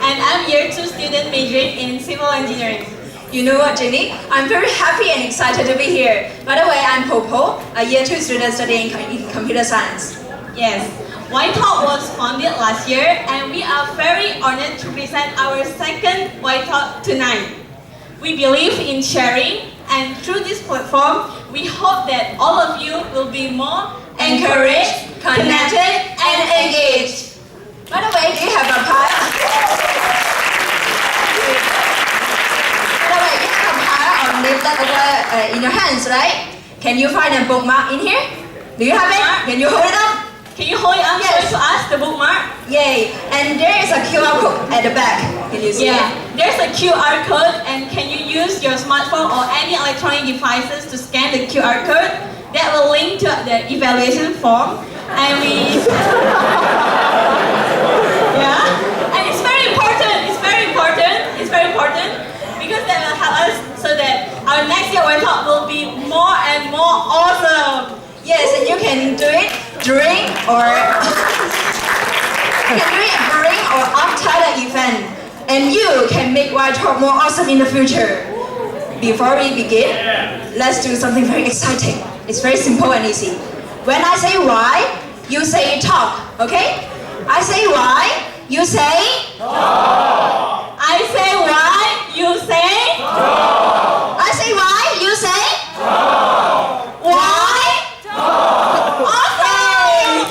and I'm year 2 student majoring in civil engineering. You know what, Jenny? I'm very happy and excited to be here. By the way, I'm Popo, a year 2 student studying in computer science. Yes, White Talk was founded last year, and we are very honored to present our second White Talk tonight. We believe in sharing, and through this platform, we hope that all of you will be more Encouraged, connected, and engaged. By the way, do you have a pie? By the way, you have a pie on over in your hands, right? Can you find a bookmark in here? Do you have it? Can you hold it up? Can you hold it up? Yes. Show it to us, the bookmark? Yay! And there is a QR code at the back. Can you see it? There's a QR code, and can you use your smartphone or any electronic devices to scan the QR code? That will link to the evaluation form, and and it's very important. It's very important because that will help us so that our next year White Talk will be more and more awesome. Yes, and you can do it during or after the event, and you can make White Talk more awesome in the future. Before we begin, let's do something very exciting. It's very simple and easy. When I say why, you say talk, okay? I say why, you say I say why, you say I say why, you say why. Awesome!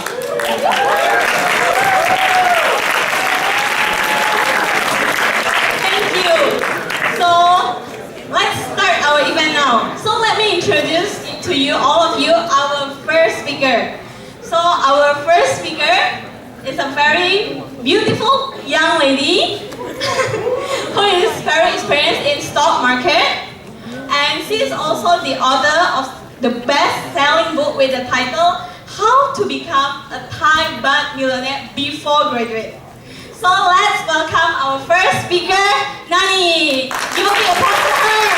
Thank you. So let's start our event now. So let me introduce to you, all of you, our first speaker. So our first speaker is a very beautiful young lady who is very experienced in stock market, and she is also the author of the best-selling book with the title How to Become a Thai Baht Millionaire Before Graduate. So let's welcome our first speaker, Nani. You will be applause to her.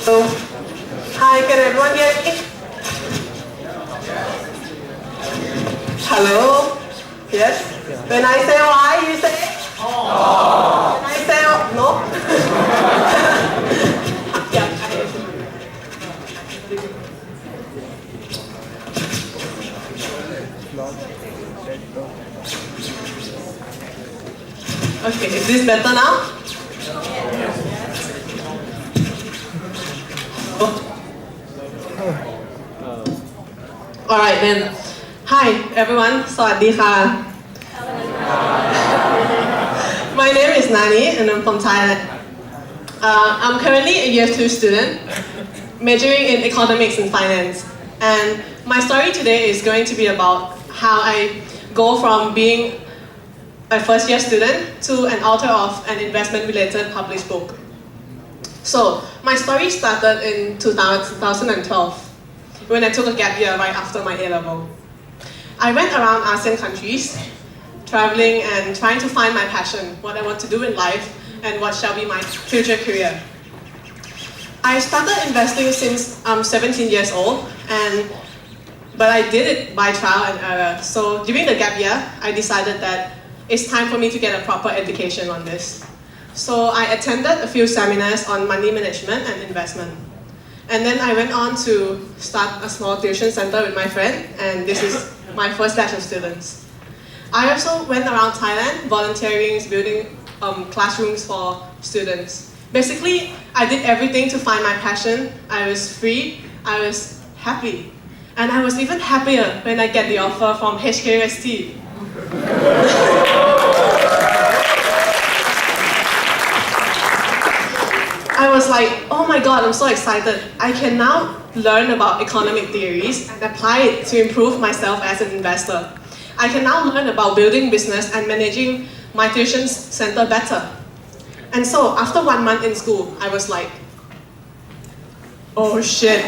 So, hi, can everyone hear me? Hello? Yes? When I say why, you say? When I say no? Yeah, I hear you. Okay, is this better now? Alright then. Hi everyone, Sawadee-ka. My name is Nani and I'm from Thailand. I'm currently a year 2 student, majoring in economics and finance. And my story today is going to be about how I go from being a first year student to an author of an investment related published book. So, my story started in 2012 when I took a gap year right after my A-level. I went around ASEAN countries, traveling and trying to find my passion, what I want to do in life, and what shall be my future career. I started investing since I'm 17 years old, but I did it by trial and error. So during the gap year, I decided that it's time for me to get a proper education on this. So I attended a few seminars on money management and investment. And then I went on to start a small tuition center with my friend, and this is my first batch of students. I also went around Thailand volunteering, building classrooms for students. Basically, I did everything to find my passion. I was free, I was happy. And I was even happier when I get the offer from HKUST. I was like, oh my god, I'm so excited. I can now learn about economic theories and apply it to improve myself as an investor. I can now learn about building business and managing my tuition center better. And so, after 1 month in school, I was like, oh shit.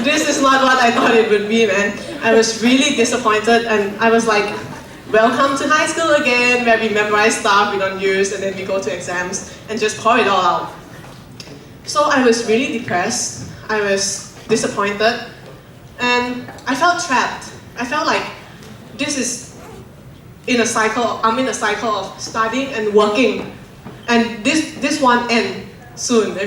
This is not what I thought it would be, man. I was really disappointed and I was like, welcome to high school again, where we memorize stuff we don't use and then we go to exams and just pour it all out. So I was really depressed, I was disappointed, and I felt trapped. I felt like this is in a cycle, I'm in a cycle of studying and working, and this won't end soon,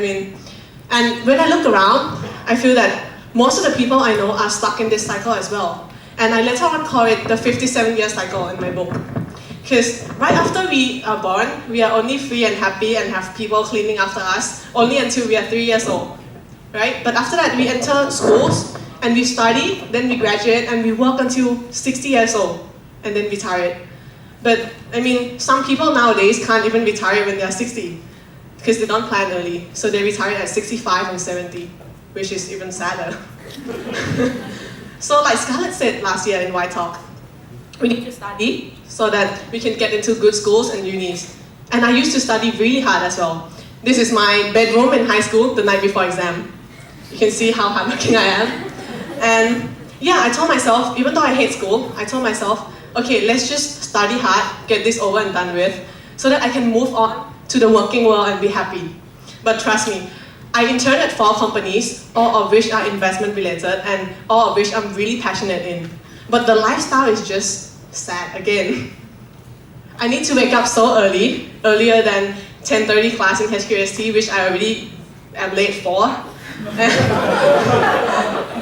and when I look around, I feel that most of the people I know are stuck in this cycle as well. And I later on call it the 57-year cycle in my book. Because right after we are born, we are only free and happy and have people cleaning after us, only until we are 3 years old, right? But after that, we enter schools, and we study, then we graduate, and we work until 60 years old, and then retire. But, some people nowadays can't even retire when they are 60, because they don't plan early. So they retire at 65 and 70, which is even sadder. So like Scarlett said last year in White Talk, we need to study so that we can get into good schools and unis. And I used to study really hard as well. This is my bedroom in high school the night before exam. You can see how hardworking I am. And yeah, I told myself, even though I hate school, I told myself, okay, let's just study hard, get this over and done with, so that I can move on to the working world and be happy. But trust me, I interned at 4 companies, all of which are investment related and all of which I'm really passionate in. But the lifestyle is just sad again. I need to wake up so early, earlier than 10:30 class in HQST, which I already am late for.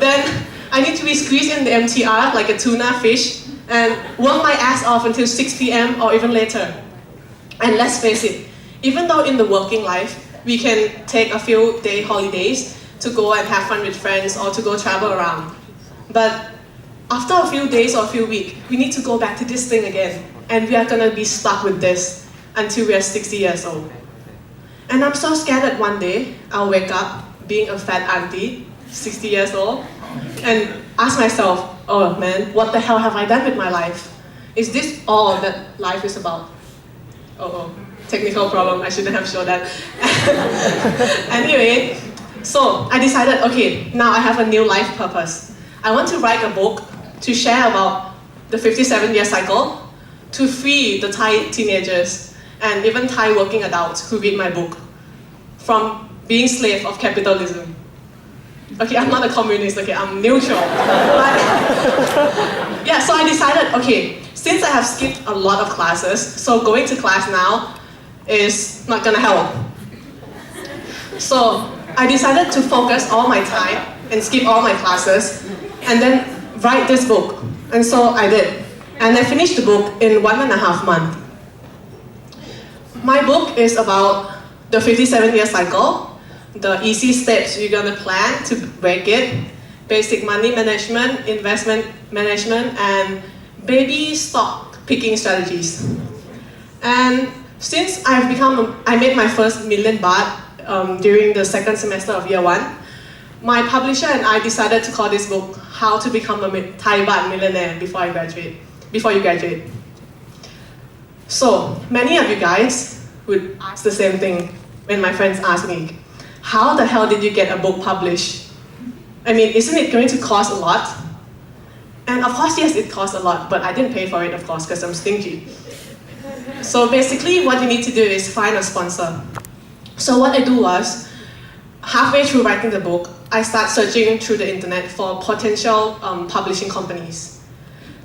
Then I need to be squeezed in the MTR like a tuna fish and work my ass off until 6 p.m. or even later. And let's face it, even though in the working life, we can take a few day holidays to go and have fun with friends or to go travel around. But after a few days or a few weeks, we need to go back to this thing again. And we are gonna be stuck with this until we are 60 years old. And I'm so scared that one day I'll wake up being a fat auntie, 60 years old, and ask myself, oh man, what the hell have I done with my life? Is this all that life is about? Oh, technical problem, I shouldn't have shown that. Anyway, so I decided, okay, now I have a new life purpose. I want to write a book to share about the 57-year cycle, to free the Thai teenagers and even Thai working adults who read my book from being slave of capitalism. Okay, I'm not a communist, okay, I'm neutral. But, yeah, so I decided, okay, since I have skipped a lot of classes, so going to class now is not gonna help. So I decided to focus all my time and skip all my classes and then write this book. And so I did. And I finished the book in 1.5 months. My book is about the 57-year cycle, the easy steps you're gonna plan to break it, basic money management, investment management, and baby stock picking strategies. And since I made my first $1 million baht during the second semester of year 1, my publisher and I decided to call this book How to Become a Thai Baht Millionaire Before You Graduate. So many of you guys would ask the same thing when my friends ask me, how the hell did you get a book published? Isn't it going to cost a lot? And of course, yes, it costs a lot, but I didn't pay for it, of course, because I'm stingy. So basically, what you need to do is find a sponsor. So what I do was, halfway through writing the book, I start searching through the internet for potential publishing companies.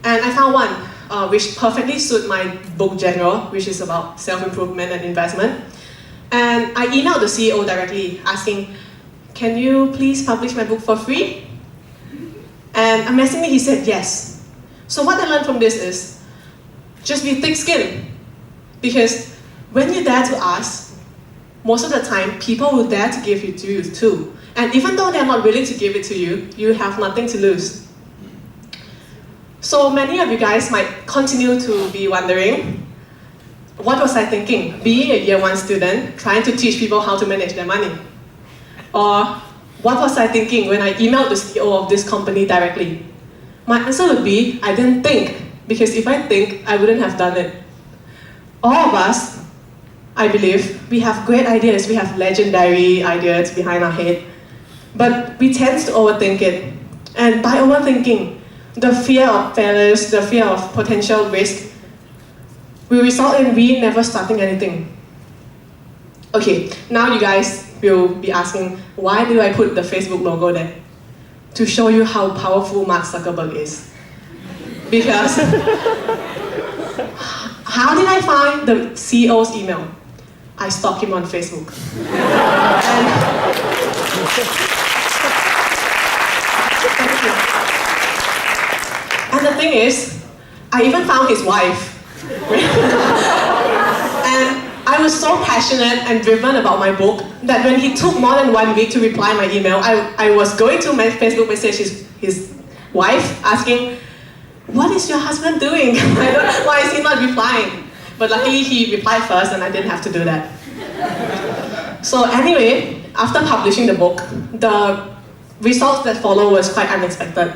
And I found one which perfectly suited my book genre, which is about self-improvement and investment. And I emailed the CEO directly asking, can you please publish my book for free? And amazingly, he said yes. So what I learned from this is, just be thick-skinned. Because when you dare to ask, most of the time, people will dare to give it to you too. And even though they're not willing to give it to you, you have nothing to lose. So many of you guys might continue to be wondering, what was I thinking? Being a year 1 student, trying to teach people how to manage their money. Or what was I thinking when I emailed the CEO of this company directly? My answer would be, I didn't think. Because if I think, I wouldn't have done it. All of us I believe, we have great ideas, we have legendary ideas behind our head, but we tend to overthink it. And by overthinking, the fear of failures, the fear of potential risk, will result in we never starting anything. Okay, now you guys will be asking, why do I put the Facebook logo there? To show you how powerful Mark Zuckerberg is. Because, how did I find the CEO's email? I stalk him on Facebook. And the thing is, I even found his wife. And I was so passionate and driven about my book that when he took more than 1 week to reply my email, I was going to my Facebook message his wife asking, what is your husband doing? Why is he not replying? But luckily he replied first and I didn't have to do that. So anyway, after publishing the book, the results that followed was quite unexpected.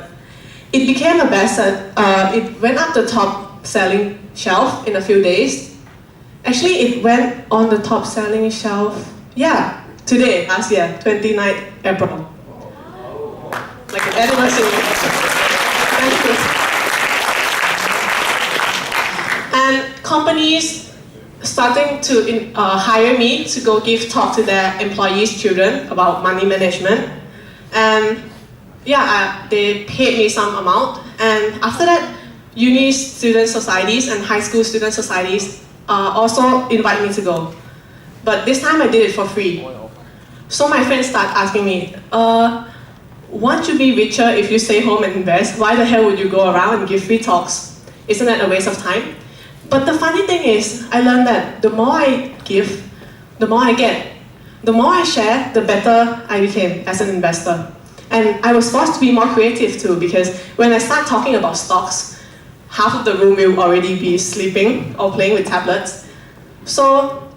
It became a bestseller. It went up the top selling shelf in a few days. Actually, it went on the top selling shelf, today, last year, 29th April. Like an anniversary. Thank you. And companies starting to hire me to go give talk to their employees' children about money management. And they paid me some amount. And after that, uni student societies and high school student societies also invite me to go. But this time I did it for free. So my friends start asking me, won't you be richer if you stay home and invest? Why the hell would you go around and give free talks? Isn't that a waste of time? But the funny thing is, I learned that the more I give, the more I get. The more I share, the better I became as an investor. And I was forced to be more creative too, because when I start talking about stocks, half of the room will already be sleeping or playing with tablets. So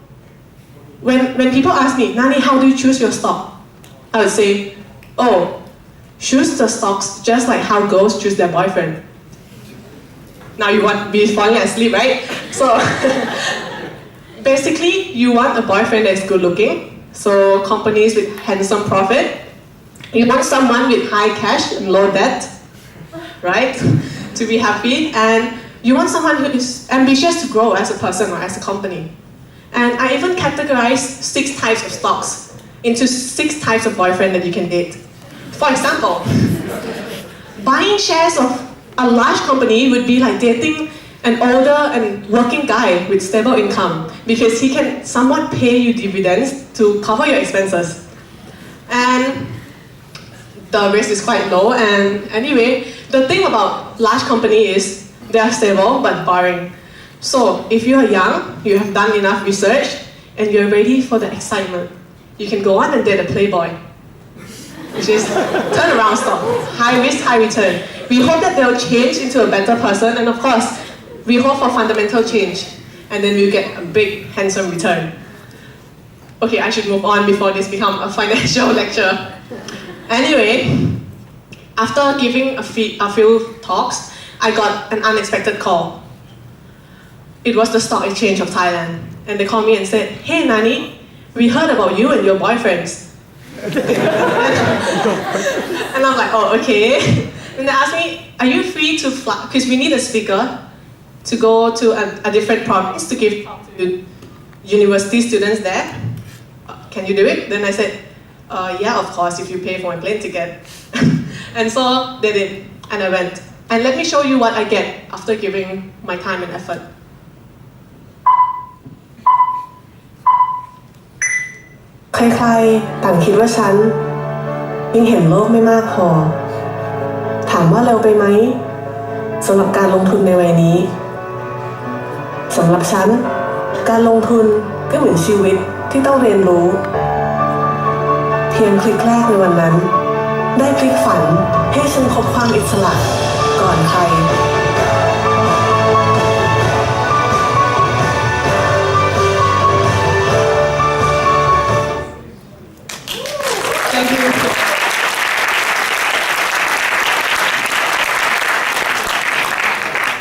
when people ask me, Nani, how do you choose your stock? I would say, choose the stocks just like how girls choose their boyfriend. Now you want to be falling asleep, right? So basically, you want a boyfriend that's good looking, so companies with handsome profit. You want someone with high cash and low debt, right? To be happy. And you want someone who is ambitious to grow as a person or as a company. And I even categorize 6 types of stocks into 6 types of boyfriend that you can date. For example, buying shares of a large company would be like dating an older and working guy with stable income, because he can somewhat pay you dividends to cover your expenses. And the risk is quite low. And anyway, the thing about large company is they are stable but boring. So if you are young, you have done enough research, and you're ready for the excitement, you can go on and date a playboy, which is turnaround stock, high risk, high return. We hope that they'll change into a better person, and of course, we hope for fundamental change, and then we'll get a big, handsome return. Okay, I should move on before this becomes a financial lecture. Anyway, after giving a few talks, I got an unexpected call. It was the Stock Exchange of Thailand, and they called me and said, "Hey Nani, we heard about you and your boyfriends." And I'm like, "Oh, okay." And they asked me, "Are you free to fly? Because we need a speaker to go to a different province to give talk to university students there. Can you do it?" Then I said, "Yeah, of course, if you pay for my plane ticket." And so they did, and I went. And let me show you what I get after giving my time and effort. "ใครๆต่างคิดว่าฉันยังเห็นโลกไม่มากพอถามว่าเร็วไปไหมสำหรับการลงทุนในวัยนี้สำหรับฉันการลงทุนก็เหมือนชีวิตที่ต้องเรียนรู้เพียงคลิกแรกในวันนั้นได้พลิกฝันให้ฉันพบความอิสระก่อนใคร"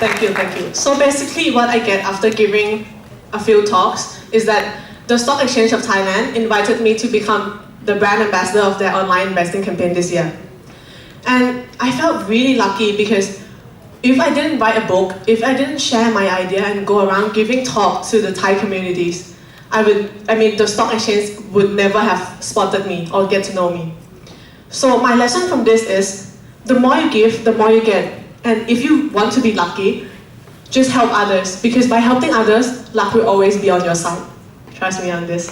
Thank you. So basically what I get after giving a few talks is that the Stock Exchange of Thailand invited me to become the brand ambassador of their online investing campaign this year. And I felt really lucky because if I didn't write a book, if I didn't share my idea and go around giving talks to the Thai communities, the stock exchange would never have spotted me or get to know me. So my lesson from this is, the more you give, the more you get. And if you want to be lucky, just help others, because by helping others, luck will always be on your side. Trust me on this.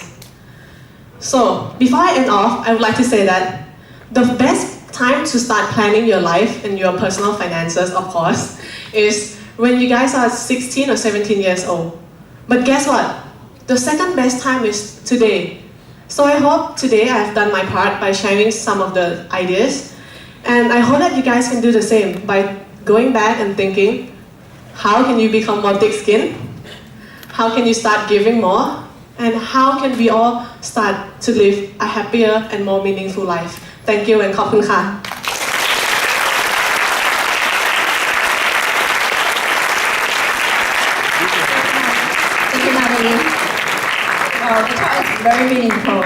So before I end off, I would like to say that the best time to start planning your life and your personal finances, of course, is when you guys are 16 or 17 years old. But guess what? The second best time is today. So I hope today I've done my part by sharing some of the ideas. And I hope that you guys can do the same by going back and thinking, how can you become more thick-skinned? How can you start giving more? And how can we all start to live a happier and more meaningful life? Thank you and ขอบคุณค่ะ Thank you, Natalie. Wow, the talk is very meaningful.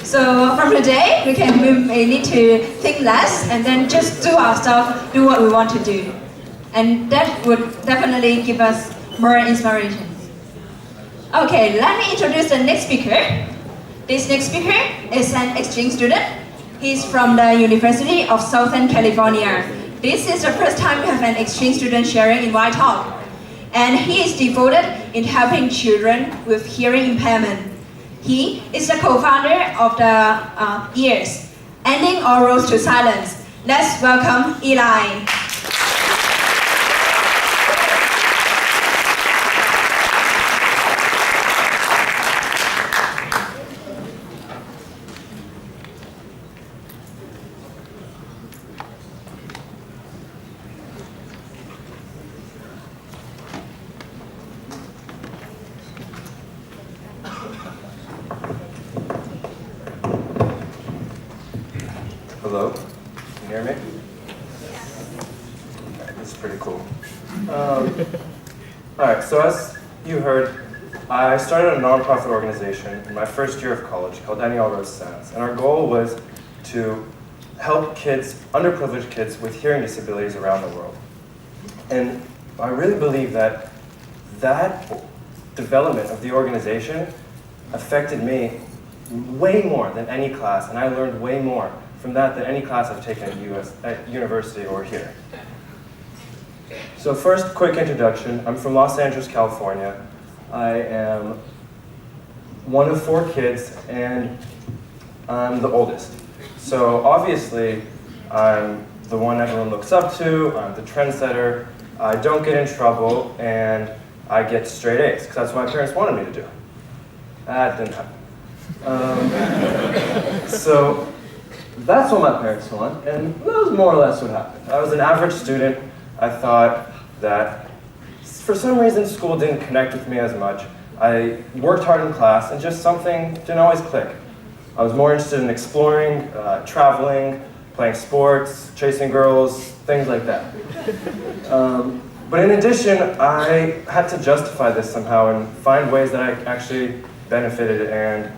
So from today, we may need to think less and then just do our stuff, do what we want to do. And that would definitely give us more inspiration. Okay, let me introduce the next speaker. This next speaker is an exchange student. He's from the University of Southern California. This is the first time we have an exchange student sharing in Y Talk. And he is devoted in helping children with hearing impairment. He is the co-founder of the EARS, Ending All Roads to Silence. Let's welcome Eli. Hello, can you hear me? Okay, this is pretty cool. Alright, so as you heard, I started a nonprofit organization in my first year of college called Ending All Roads to Silence, and our goal was to help kids, underprivileged kids with hearing disabilities around the world. And I really believe that development of the organization affected me way more than any class, and I learned way more from that than any class I've taken at university or here. So first, quick introduction. I'm from Los Angeles, California. I am one of 4 kids, and I'm the oldest. So obviously, I'm the one everyone looks up to, I'm the trendsetter, I don't get in trouble, and I get straight A's, because that's what my parents wanted me to do. That didn't happen. So that's what my parents want, and that was more or less what happened. I was an average student. I thought that for some reason school didn't connect with me as much. I worked hard in class, and just something didn't always click. I was more interested in exploring, traveling, playing sports, chasing girls, things like that. But in addition, I had to justify this somehow and find ways that I actually benefited and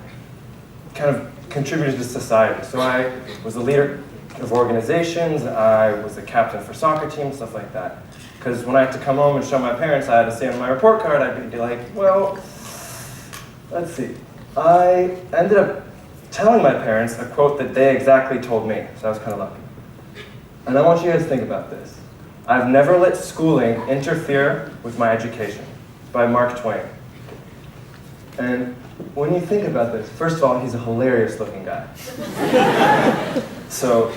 kind of contributed to society. So I was a leader of organizations, I was the captain for soccer teams, stuff like that. Because when I had to come home and show my parents, I had to say on my report card, I'd be like, well, let's see. I ended up telling my parents a quote that they exactly told me, so I was kind of lucky. And I want you guys to think about this. I've never let schooling interfere with my education, by Mark Twain. And when you think about this, first of all, he's a hilarious looking guy. So,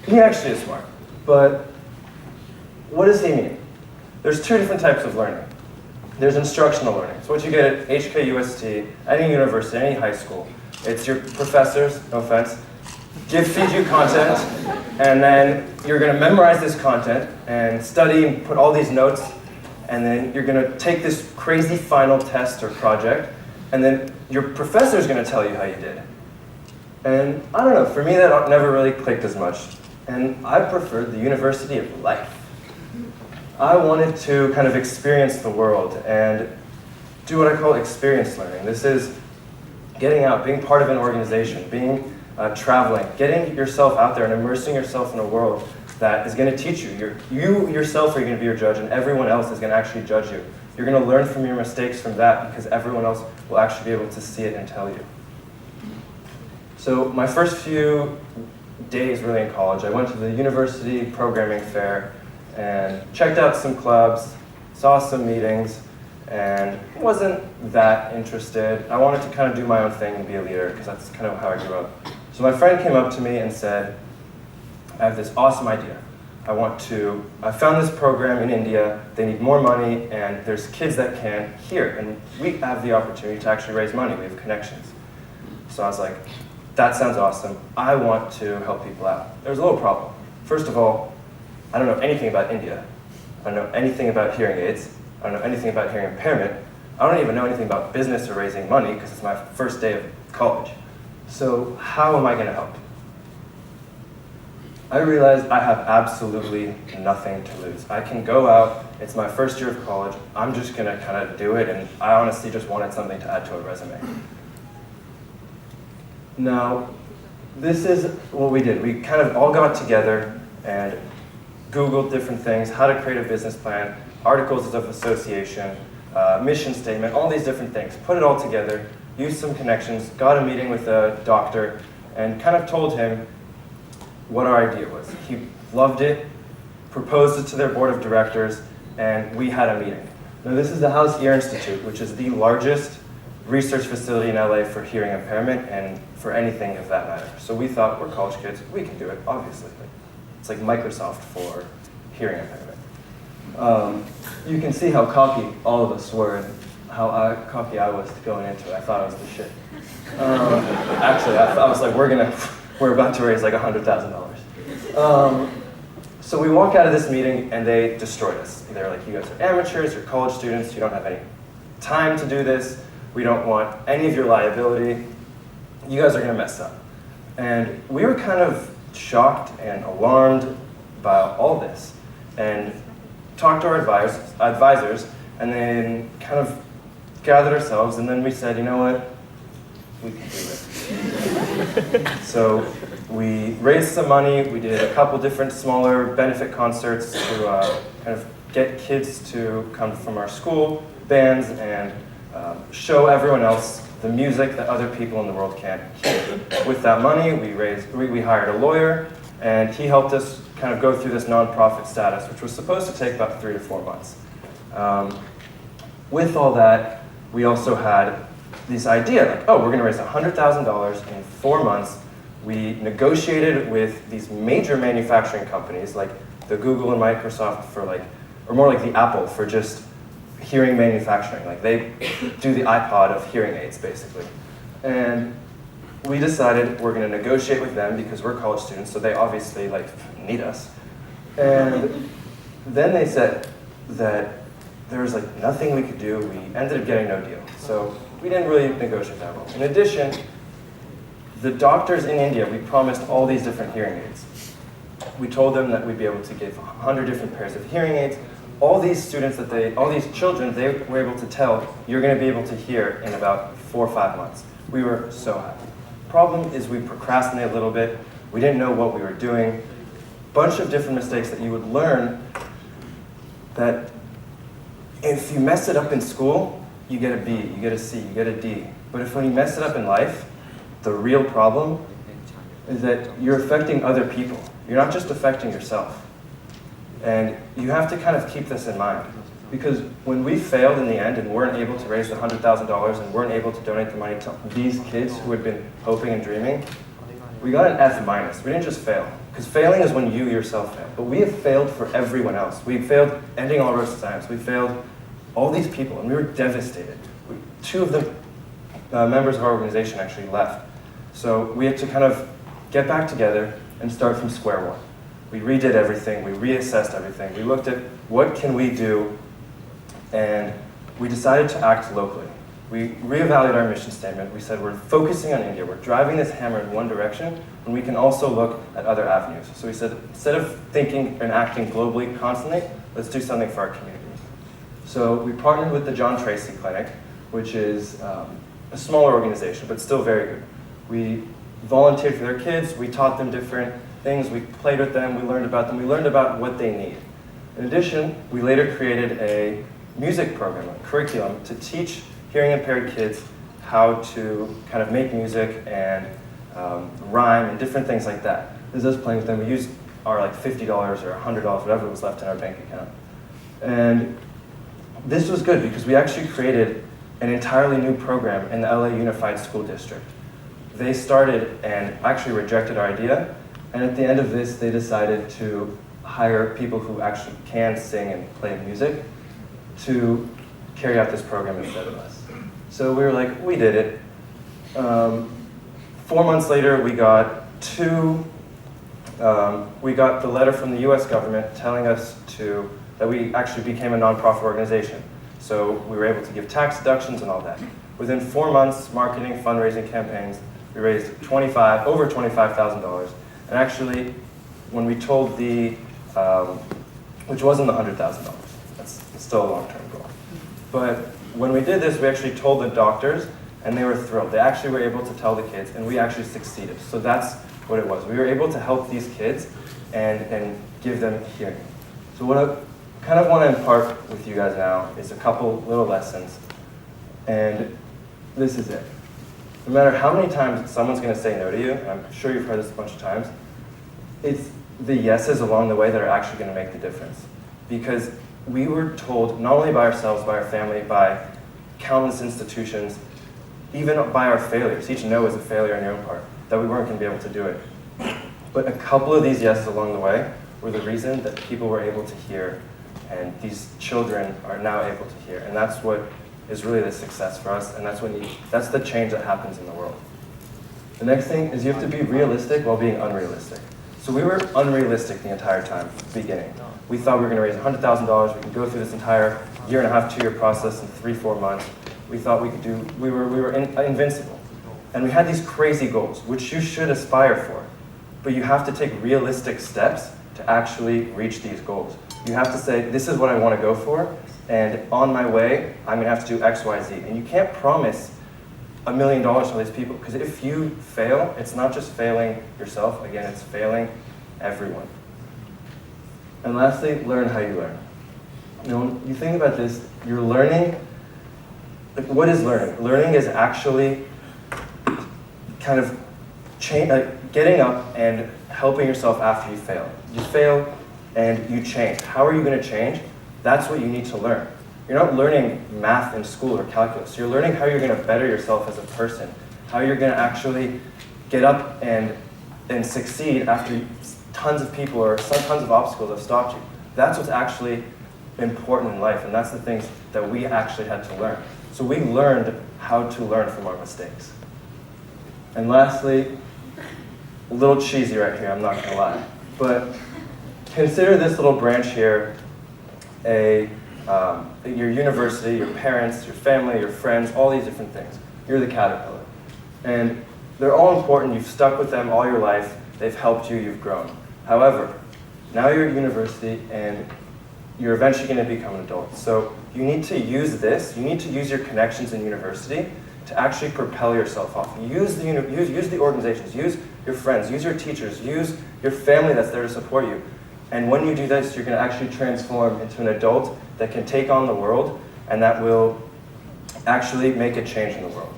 he actually is smart. But what does he mean? There's 2 different types of learning. There's instructional learning. So what you get at HKUST, any university, any high school. It's your professors, no offense, feed you content, and then you're going to memorize this content and study and put all these notes, and then you're going to take this crazy final test or project, and then your professor is going to tell you how you did. And I don't know, for me that never really clicked as much. And I preferred the University of Life. I wanted to kind of experience the world and do what I call experience learning. This is getting out, being part of an organization, being traveling, getting yourself out there and immersing yourself in a world that is going to teach you. You yourself are going to be your judge, and everyone else is going to actually judge you. You're going to learn from your mistakes from that because everyone else will actually be able to see it and tell you. So my first few days really in college, I went to the university programming fair and checked out some clubs, saw some meetings, and wasn't that interested. I wanted to kind of do my own thing and be a leader because that's kind of how I grew up. So my friend came up to me and said, I have this awesome idea. I found this program in India, they need more money, and there's kids that can here, and we have the opportunity to actually raise money, we have connections. So I was like, that sounds awesome, I want to help people out. There was a little problem. First of all, I don't know anything about India. I don't know anything about hearing aids. I don't know anything about hearing impairment. I don't even know anything about business or raising money because it's my first day of college. So how am I going to help? I realized I have absolutely nothing to lose. I can go out, it's my first year of college, I'm just going to kind of do it, and I honestly just wanted something to add to a resume. Now, this is what we did. We kind of all got together and Googled different things, how to create a business plan, articles of association, mission statement, all these different things. Put it all together, used some connections, got a meeting with a doctor, and kind of told him what our idea was. He loved it, proposed it to their board of directors, and we had a meeting. Now this is the House Ear Institute, which is the largest research facility in LA for hearing impairment and for anything of that matter. So we thought, we're college kids, we can do it, obviously. It's like Microsoft for hearing impairment. You can see how cocky all of us were and how cocky I was going into it. I thought I was the shit. Actually, I was like, we're about to raise like $100,000. So we walk out of this meeting and they destroyed us. They're like, you guys are amateurs, you're college students, you don't have any time to do this, we don't want any of your liability, you guys are gonna mess up. And we were kind of shocked and alarmed by all this and talked to our advisors and then kind of gathered ourselves, and then we said, you know what, we can do it. So we raised some money, we did a couple different smaller benefit concerts to kind of get kids to come from our school, bands, and show everyone else the music that other people in the world can't hear. With that money, we hired a lawyer, and he helped us kind of go through this nonprofit status, which was supposed to take about 3 to 4 months. With all that, we also had this idea, like, oh, we're gonna raise $100,000 in 4 months. We negotiated with these major manufacturing companies, like the Google and Microsoft for like, or more like the Apple for just hearing manufacturing. Like they do the iPod of hearing aids, basically. And we decided we're gonna negotiate with them because we're college students, so they obviously like need us. And then they said that there was like nothing we could do. We ended up getting no deal. So we didn't really negotiate that well. In addition, the doctors in India, we promised all these different hearing aids. We told them that we'd be able to give 100 different pairs of hearing aids. All these students all these children, they were able to tell, you're gonna be able to hear in about 4 or 5 months. We were so happy. Problem is we procrastinated a little bit. We didn't know what we were doing. Bunch of different mistakes that you would learn that if you mess it up in school, you get a B, you get a C, you get a D. But if when you mess it up in life, the real problem is that you're affecting other people. You're not just affecting yourself. And you have to kind of keep this in mind. Because when we failed in the end and weren't able to raise the $100,000 and weren't able to donate the money to these kids who had been hoping and dreaming, we got an F minus. We didn't just fail. Because failing is when you yourself fail. But we have failed for everyone else. We failed ending all roads to science. We failed all these people, and we were devastated. 2 of the members of our organization actually left. So we had to kind of get back together and start from square one. We redid everything, we reassessed everything, we looked at what can we do, and we decided to act locally. We reevaluated our mission statement. We said we're focusing on India, we're driving this hammer in one direction, and we can also look at other avenues. So we said, instead of thinking and acting globally constantly, let's do something for our community. So we partnered with the John Tracy Clinic, which is a smaller organization, but still very good. We volunteered for their kids, we taught them different things, we played with them, we learned about them, we learned about what they need. In addition, we later created a music program, a curriculum, to teach hearing impaired kids how to kind of make music and rhyme and different things like that. This is us playing with them. We used our like $50 or $100, whatever was left in our bank account. And this was good because we actually created an entirely new program in the LA Unified School District. They started and actually rejected our idea, and at the end of this, they decided to hire people who actually can sing and play music to carry out this program instead of us. So we were like, we did it. 4 months later, we got the letter from the US government telling us that we actually became a nonprofit organization. So we were able to give tax deductions and all that. Within 4 months, marketing, fundraising campaigns, we raised over $25,000. And actually, when we told which wasn't the $100,000, that's still a long-term goal. But when we did this, we actually told the doctors, and they were thrilled. They actually were able to tell the kids, and we actually succeeded. So that's what it was. We were able to help these kids and give them hearing. So what I kind of want to impart with you guys now is a couple little lessons, and this is it. No matter how many times someone's going to say no to you, and I'm sure you've heard this a bunch of times, it's the yeses along the way that are actually going to make the difference. Because we were told, not only by ourselves, by our family, by countless institutions, even by our failures, each no is a failure on your own part, that we weren't going to be able to do it. But a couple of these yeses along the way were the reason that people were able to hear, and these children are now able to hear. And that's what is really the success for us, and that's the change that happens in the world. The next thing is you have to be realistic while being unrealistic. So we were unrealistic the entire time, beginning. We thought we were going to raise $100,000, we could go through this entire year and a half, 2-year process in 3-4 months. We thought we were invincible. And we had these crazy goals, which you should aspire for. But you have to take realistic steps to actually reach these goals. You have to say, this is what I want to go for, and on my way, I'm going to have to do X, Y, Z. And you can't promise $1 million to these people, because if you fail, it's not just failing yourself, again, it's failing everyone. And lastly, learn how you learn. You know, when you think about this, you're learning. Like, what is learning? Learning is actually kind of getting up and helping yourself after you fail. You fail and you change. How are you going to change? That's what you need to learn. You're not learning math in school or calculus. You're learning how you're going to better yourself as a person, how you're going to actually get up and succeed after tons of people or tons of obstacles have stopped you. That's what's actually important in life, and that's the things that we actually had to learn. So we learned how to learn from our mistakes. And lastly, a little cheesy right here, I'm not going to lie, but consider this little branch here your university, your parents, your family, your friends, all these different things. You're the caterpillar. And they're all important. You've stuck with them all your life. They've helped you. You've grown. However, now you're at university and you're eventually going to become an adult. So you need to use this. You need to use your connections in university to actually propel yourself off. Use the organizations. Use your friends. Use your teachers. Use your family that's there to support you. And when you do this, you're going to actually transform into an adult that can take on the world and that will actually make a change in the world.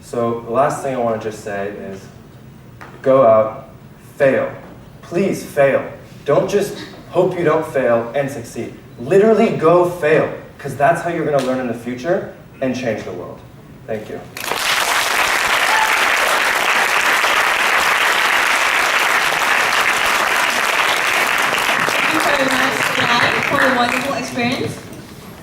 So the last thing I want to just say is go out, fail. Please fail. Don't just hope you don't fail and succeed. Literally go fail, because that's how you're going to learn in the future and change the world. Thank you. Very much, Ryan, for the wonderful experience.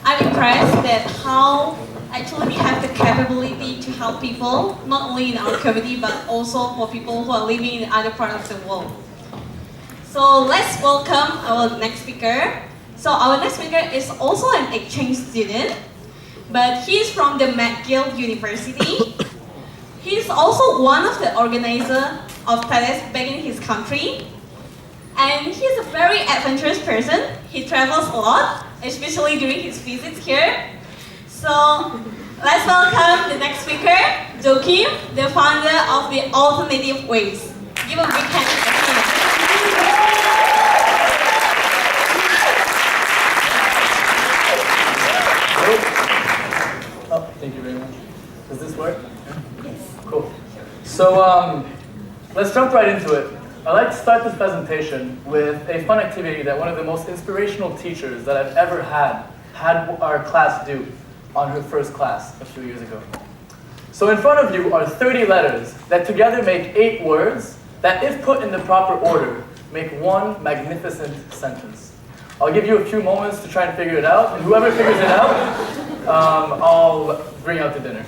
I'm impressed that how actually we have the capability to help people, not only in our community, but also for people who are living in other parts of the world. So let's welcome our next speaker. So our next speaker is also an exchange student, but he's from the McGill University. He's also one of the organizers of TEDx back in his country. And he's a very adventurous person. He travels a lot, especially during his visits here. So Let's welcome the next speaker, Jo Kim, the founder of the Alternative Ways. Give a big hand to him. Oh, thank you very much. Does this work? Yes. Cool. So let's jump right into it. I'd like to start this presentation with a fun activity that one of the most inspirational teachers that I've ever had our class do on her first class a few years ago. So in front of you are 30 letters that together make 8 words that, if put in the proper order, make one magnificent sentence. I'll give you a few moments to try and figure it out, and whoever figures it out, I'll bring out the dinner.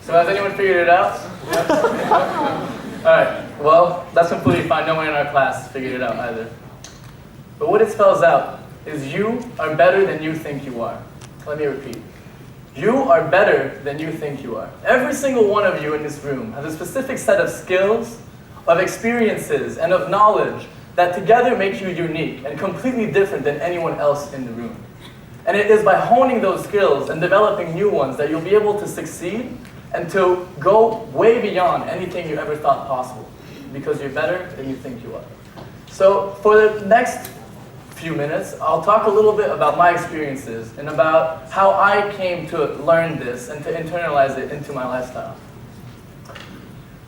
So has anyone figured it out? Yep. All right, well, that's completely fine. No one in our class figured it out either. But what it spells out is you are better than you think you are. Let me repeat. You are better than you think you are. Every single one of you in this room has a specific set of skills, of experiences, and of knowledge that together make you unique and completely different than anyone else in the room. And it is by honing those skills and developing new ones that you'll be able to succeed and to go way beyond anything you ever thought possible, because you're better than you think you are. So for the next few minutes, I'll talk a little bit about my experiences and about how I came to learn this and to internalize it into my lifestyle.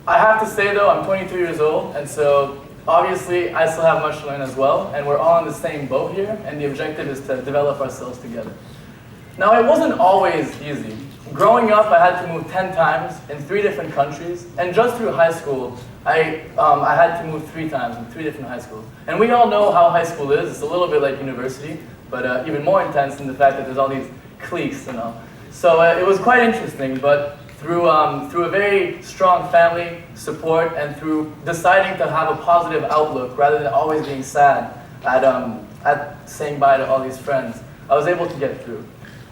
I have to say though, I'm 22 years old, and so obviously I still have much to learn as well, and we're all in the same boat here, and the objective is to develop ourselves together. Now, it wasn't always easy. Growing up, I had to move 10 times in 3 different countries, and just through high school, I had to move 3 times in 3 different high schools. And we all know how high school is. It's a little bit like university, but even more intense in the fact that there's all these cliques and all. So it was quite interesting, but through a very strong family support and through deciding to have a positive outlook rather than always being sad at saying bye to all these friends, I was able to get through.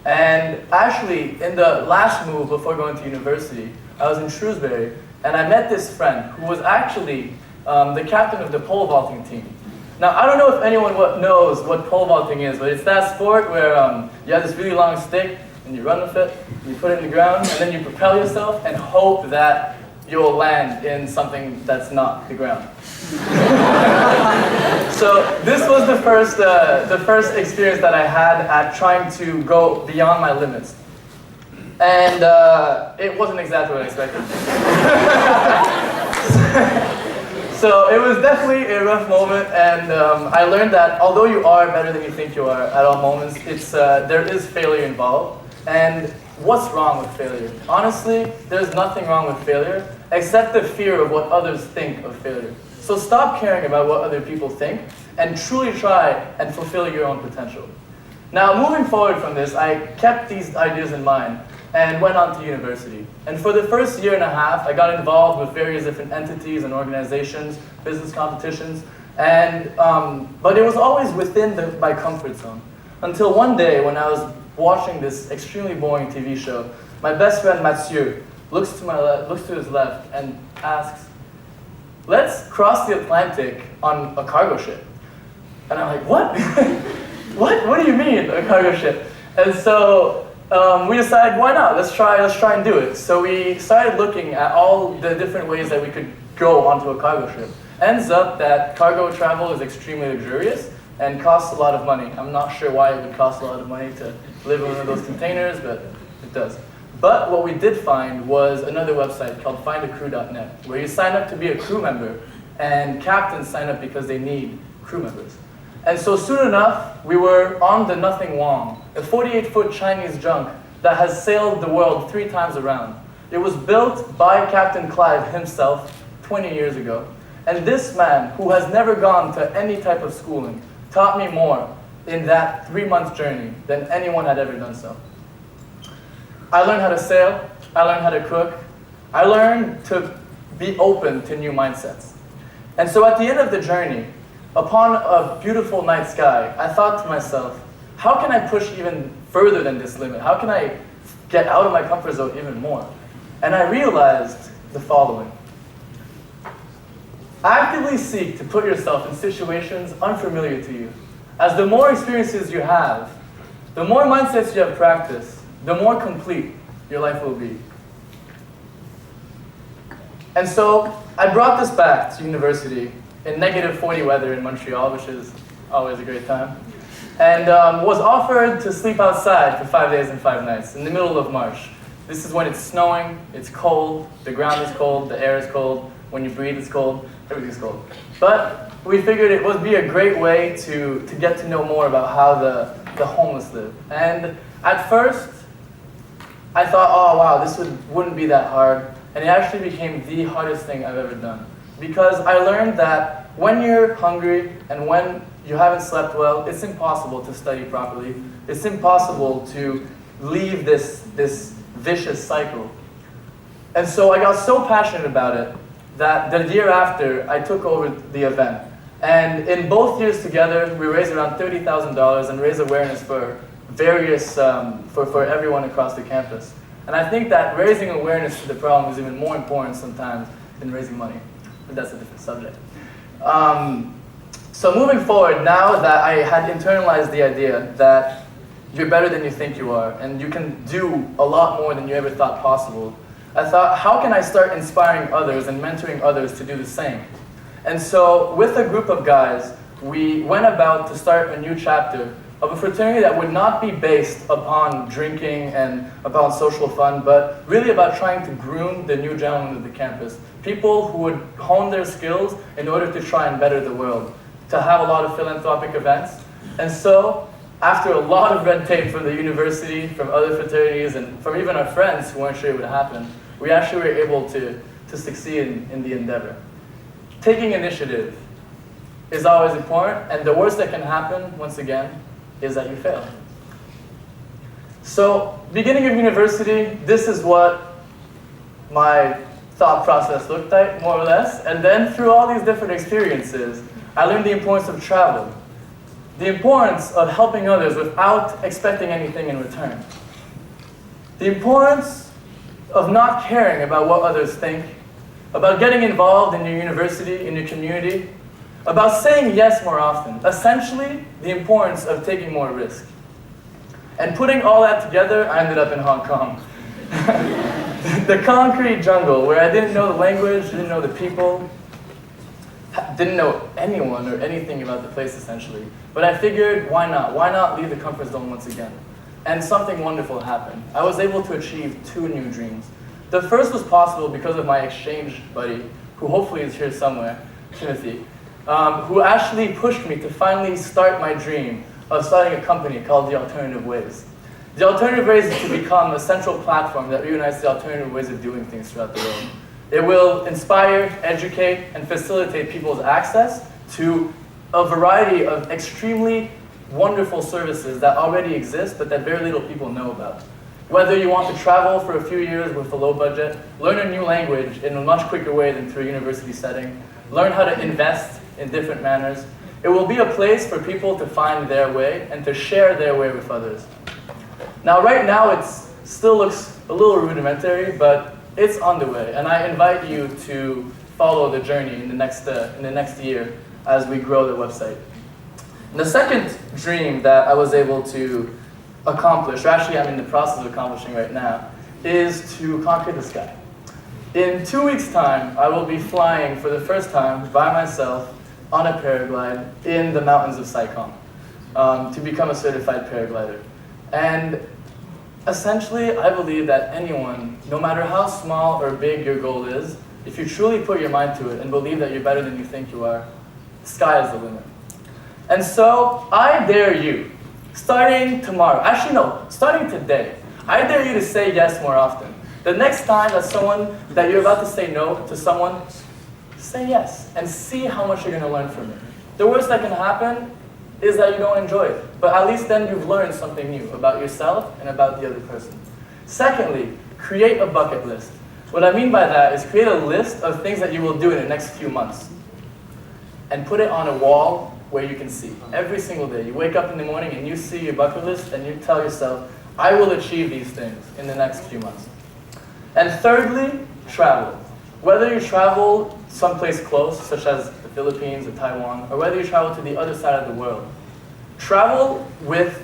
And actually, in the last move before going to university, I was in Shrewsbury, and I met this friend who was actually the captain of the pole vaulting team. Now, I don't know if anyone knows what pole vaulting is, but it's that sport where you have this really long stick, and you run with it, you put it in the ground, and then you propel yourself and hope that you'll land in something that's not the ground. So this was the first experience that I had at trying to go beyond my limits. And it wasn't exactly what I expected. So it was definitely a rough moment, and I learned that although you are better than you think you are at all moments, there is failure involved. And what's wrong with failure? Honestly, there's nothing wrong with failure except the fear of what others think of failure. So stop caring about what other people think and truly try and fulfill your own potential. Now, moving forward from this, I kept these ideas in mind and went on to university. And for the first year and a half, I got involved with various different entities and organizations, business competitions, but it was always within my comfort zone. Until one day when I was watching this extremely boring TV show, my best friend Mathieu looks to his left and asks, "Let's cross the Atlantic on a cargo ship." And I'm like, "What? What do you mean, a cargo ship?" And so we decided, why not? Let's try and do it. So we started looking at all the different ways that we could go onto a cargo ship. Ends up that cargo travel is extremely luxurious and costs a lot of money. I'm not sure why it would cost a lot of money to live in one of those containers, but it does. But what we did find was another website called findacrew.net, where you sign up to be a crew member, and captains sign up because they need crew members. And so soon enough, we were on the Nothing Wong, a 48-foot Chinese junk that has sailed the world 3 times around. It was built by Captain Clive himself 20 years ago. And this man, who has never gone to any type of schooling, taught me more in that 3-month journey than anyone had ever done so. I learned how to sail, I learned how to cook, I learned to be open to new mindsets. And so at the end of the journey, upon a beautiful night sky, I thought to myself, how can I push even further than this limit? How can I get out of my comfort zone even more? And I realized the following. Actively seek to put yourself in situations unfamiliar to you. as the more experiences you have, the more mindsets you have practiced, the more complete your life will be. And so I brought this back to university in -40 weather in Montreal, which is always a great time, and was offered to sleep outside for 5 days and 5 nights in the middle of March. This is when it's snowing, it's cold, the ground is cold, the air is cold, when you breathe it's cold, everything's cold. But we figured it would be a great way to get to know more about how the homeless live. And at first, I thought, oh wow, this wouldn't be that hard. And it actually became the hardest thing I've ever done. Because I learned that when you're hungry and when you haven't slept well, it's impossible to study properly. It's impossible to leave this vicious cycle. And so I got so passionate about it that the year after, I took over the event. And in both years together, we raised around $30,000 and raised awareness for various, for everyone across the campus. And I think that raising awareness to the problem is even more important sometimes than raising money. But that's a different subject. So moving forward, now that I had internalized the idea that you're better than you think you are, and you can do a lot more than you ever thought possible, I thought, how can I start inspiring others and mentoring others to do the same? And so with a group of guys, we went about to start a new chapter of a fraternity that would not be based upon drinking and upon social fun, but really about trying to groom the new gentlemen of the campus. People who would hone their skills in order to try and better the world, to have a lot of philanthropic events. And so, after a lot of red tape from the university, from other fraternities, and from even our friends who weren't sure it would happen, we actually were able to succeed in the endeavor. Taking initiative is always important, and the worst that can happen, once again, is that you fail. So, beginning of university, this is what my thought process looked like, more or less. And then through all these different experiences, I learned the importance of travel, the importance of helping others without expecting anything in return, the importance of not caring about what others think, about getting involved in your university, in your community, about saying yes more often, essentially the importance of taking more risk. And putting all that together, I ended up in Hong Kong. The concrete jungle, where I didn't know the language, didn't know the people, didn't know anyone or anything about the place essentially. But I figured, why not? Why not leave the comfort zone once again? And something wonderful happened. I was able to achieve 2 new dreams. The first was possible because of my exchange buddy, who hopefully is here somewhere, Timothy, who actually pushed me to finally start my dream of starting a company called The Alternative Ways. The Alternative Ways is to become a central platform that reunites the alternative ways of doing things throughout the world. It will inspire, educate, and facilitate people's access to a variety of extremely wonderful services that already exist but that very little people know about. Whether you want to travel for a few years with a low budget, learn a new language in a much quicker way than through a university setting, learn how to invest in different manners, it will be a place for people to find their way and to share their way with others. Now, right now, it still looks a little rudimentary, but it's on the way, and I invite you to follow the journey in the next year as we grow the website. And the second dream that I was able to accomplish, or actually I'm in the process of accomplishing right now, is to conquer the sky. In 2 weeks' time, I will be flying for the first time by myself on a paraglide in the mountains of Saigon to become a certified paraglider. And essentially, I believe that anyone, no matter how small or big your goal is, if you truly put your mind to it and believe that you're better than you think you are, the sky is the limit. And so, I dare you, starting tomorrow, actually no, starting today, I dare you to say yes more often. The next time that you're about to say no to someone, say yes and see how much you're going to learn from it. The worst that can happen is that you don't enjoy it, but at least then you've learned something new about yourself and about the other person. Secondly, create a bucket list. What I mean by that is create a list of things that you will do in the next few months and put it on a wall where you can see every single day. You wake up in the morning and you see your bucket list and you tell yourself, I will achieve these things in the next few months. And thirdly, travel. Whether you travel someplace close, such as the Philippines or Taiwan, or whether you travel to the other side of the world, travel with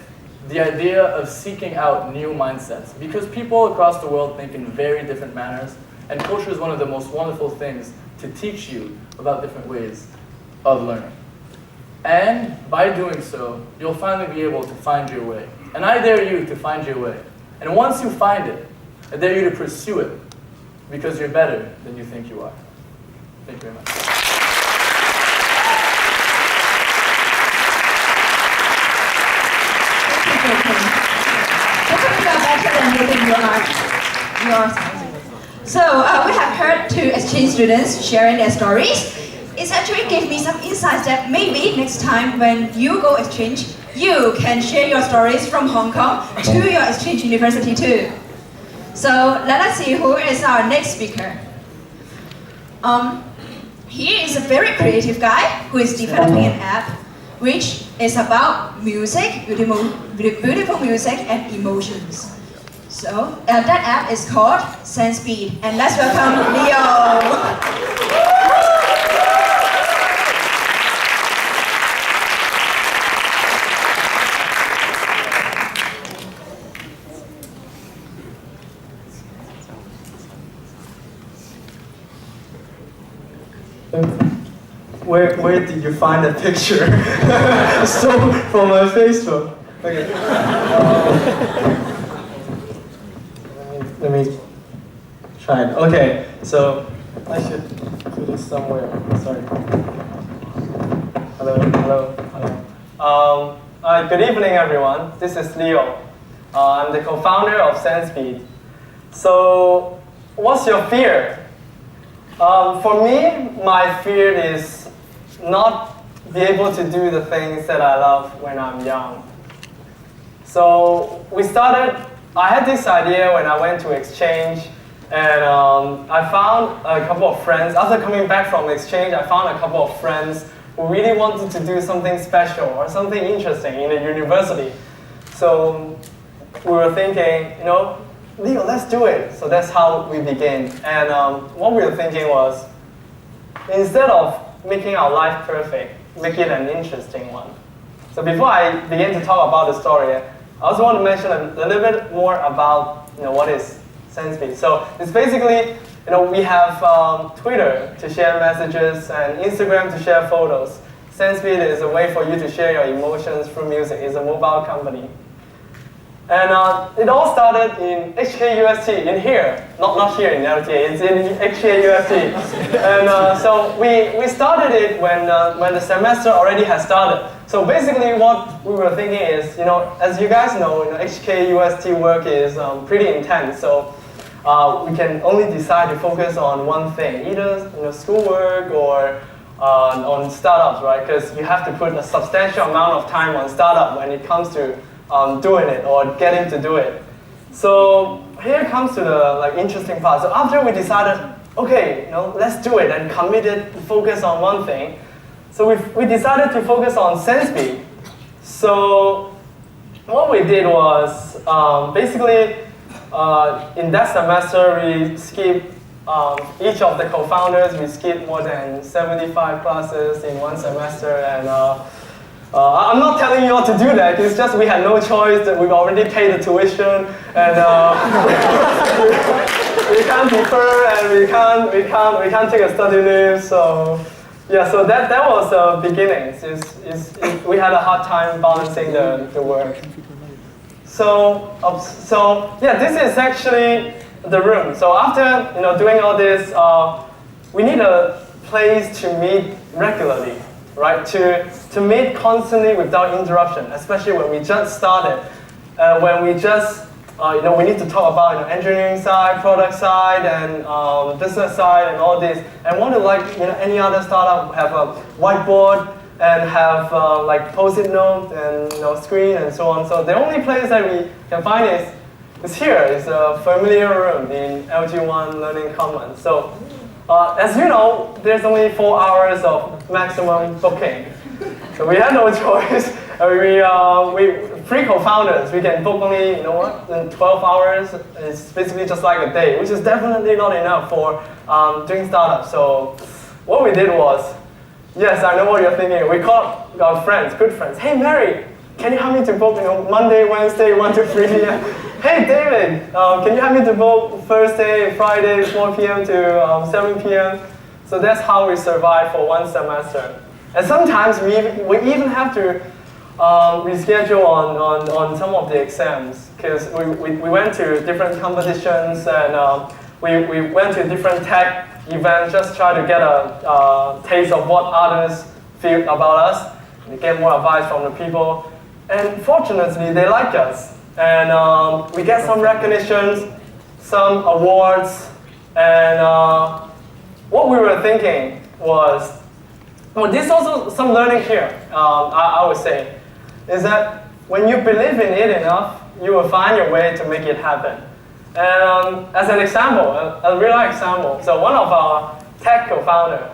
the idea of seeking out new mindsets, because people across the world think in very different manners, and culture is one of the most wonderful things to teach you about different ways of learning. And by doing so, you'll finally be able to find your way. And I dare you to find your way. And once you find it, I dare you to pursue it, because you're better than you think you are. Thank you very much. Definitely are better than you think you are. So we have heard two exchange students sharing their stories. It actually gave me some insights that maybe next time when you go exchange, you can share your stories from Hong Kong to your exchange university too. So let us see who is our next speaker. He is a very creative guy who is developing an app which is about music, beautiful music and emotions. So that app is called SenseSpeed, and let's welcome Leo. Where did you find the picture? So from my Facebook. Okay. Let me try it. Okay, so I should put this somewhere. Sorry. Hello. Good evening, everyone. This is Leo. I'm the co-founder of SenseSpeed. So, what's your fear? For me, my fear is not be able to do the things that I love when I'm young. So I had this idea when I went to exchange, and I found a couple of friends. After coming back from exchange, I found a couple of friends who really wanted to do something special or something interesting in the university. So we were thinking, Leo, let's do it. So that's how we began. And what we were thinking was, instead of making our life perfect, make it an interesting one. So before I begin to talk about the story, I also want to mention a little bit more about what is SenseSpeed. So it's basically, we have Twitter to share messages and Instagram to share photos. SenseSpeed is a way for you to share your emotions through music. It's a mobile company. And it all started in HKUST, in here. Not here in LTA, it's in HKUST. And so we started it when the semester already has started. So basically what we were thinking is, as you guys know, HKUST work is pretty intense. So we can only decide to focus on one thing, either schoolwork or on startups, right? Because you have to put a substantial amount of time on startup when it comes to doing it or getting to do it. So here comes to the interesting part. So after we decided, okay, let's do it and committed to focus on one thing. So we decided to focus on SenseSpeed. So what we did was basically in that semester we skipped each of the co-founders. We skipped more than 75 classes in one semester, and I'm not telling you all to do that. It's just we had no choice. That we've already paid the tuition, and we can't defer, and we can't take a study leave. So yeah, so that was the beginning. We had a hard time balancing the work. So yeah, this is actually the room. So after doing all this, we need a place to meet regularly. Right, to meet constantly without interruption, especially when we just started, when we just, we need to talk about engineering side, product side, and business side, and all this. And want to any other startup have a whiteboard and have post-it note and screen and so on. So the only place that we can find is here. It's a familiar room in LG1 Learning Commons. So. As you know, there's only 4 hours of maximum booking. So we had no choice. We 3 co-founders, we can book only, in 12 hours. It's basically just like a day, which is definitely not enough for doing startups. So what we did was, yes, I know what you're thinking. We called our friends, good friends. Hey, Mary, can you help me to book, Monday, Wednesday, 1 to 3 p.m.? Hey, David, can you help me to book Thursday, Friday, 4 p.m. to 7 p.m.? So that's how we survive for one semester. And sometimes we even have to reschedule on some of the exams, because we went to different competitions and we went to different tech events, just try to get a taste of what others feel about us, and get more advice from the people. And fortunately, they like us. And we get some recognitions, some awards, and what we were thinking was, well, this is also some learning here, I would say, is that when you believe in it enough, you will find your way to make it happen. And as an example, a real life example, so one of our tech co-founder,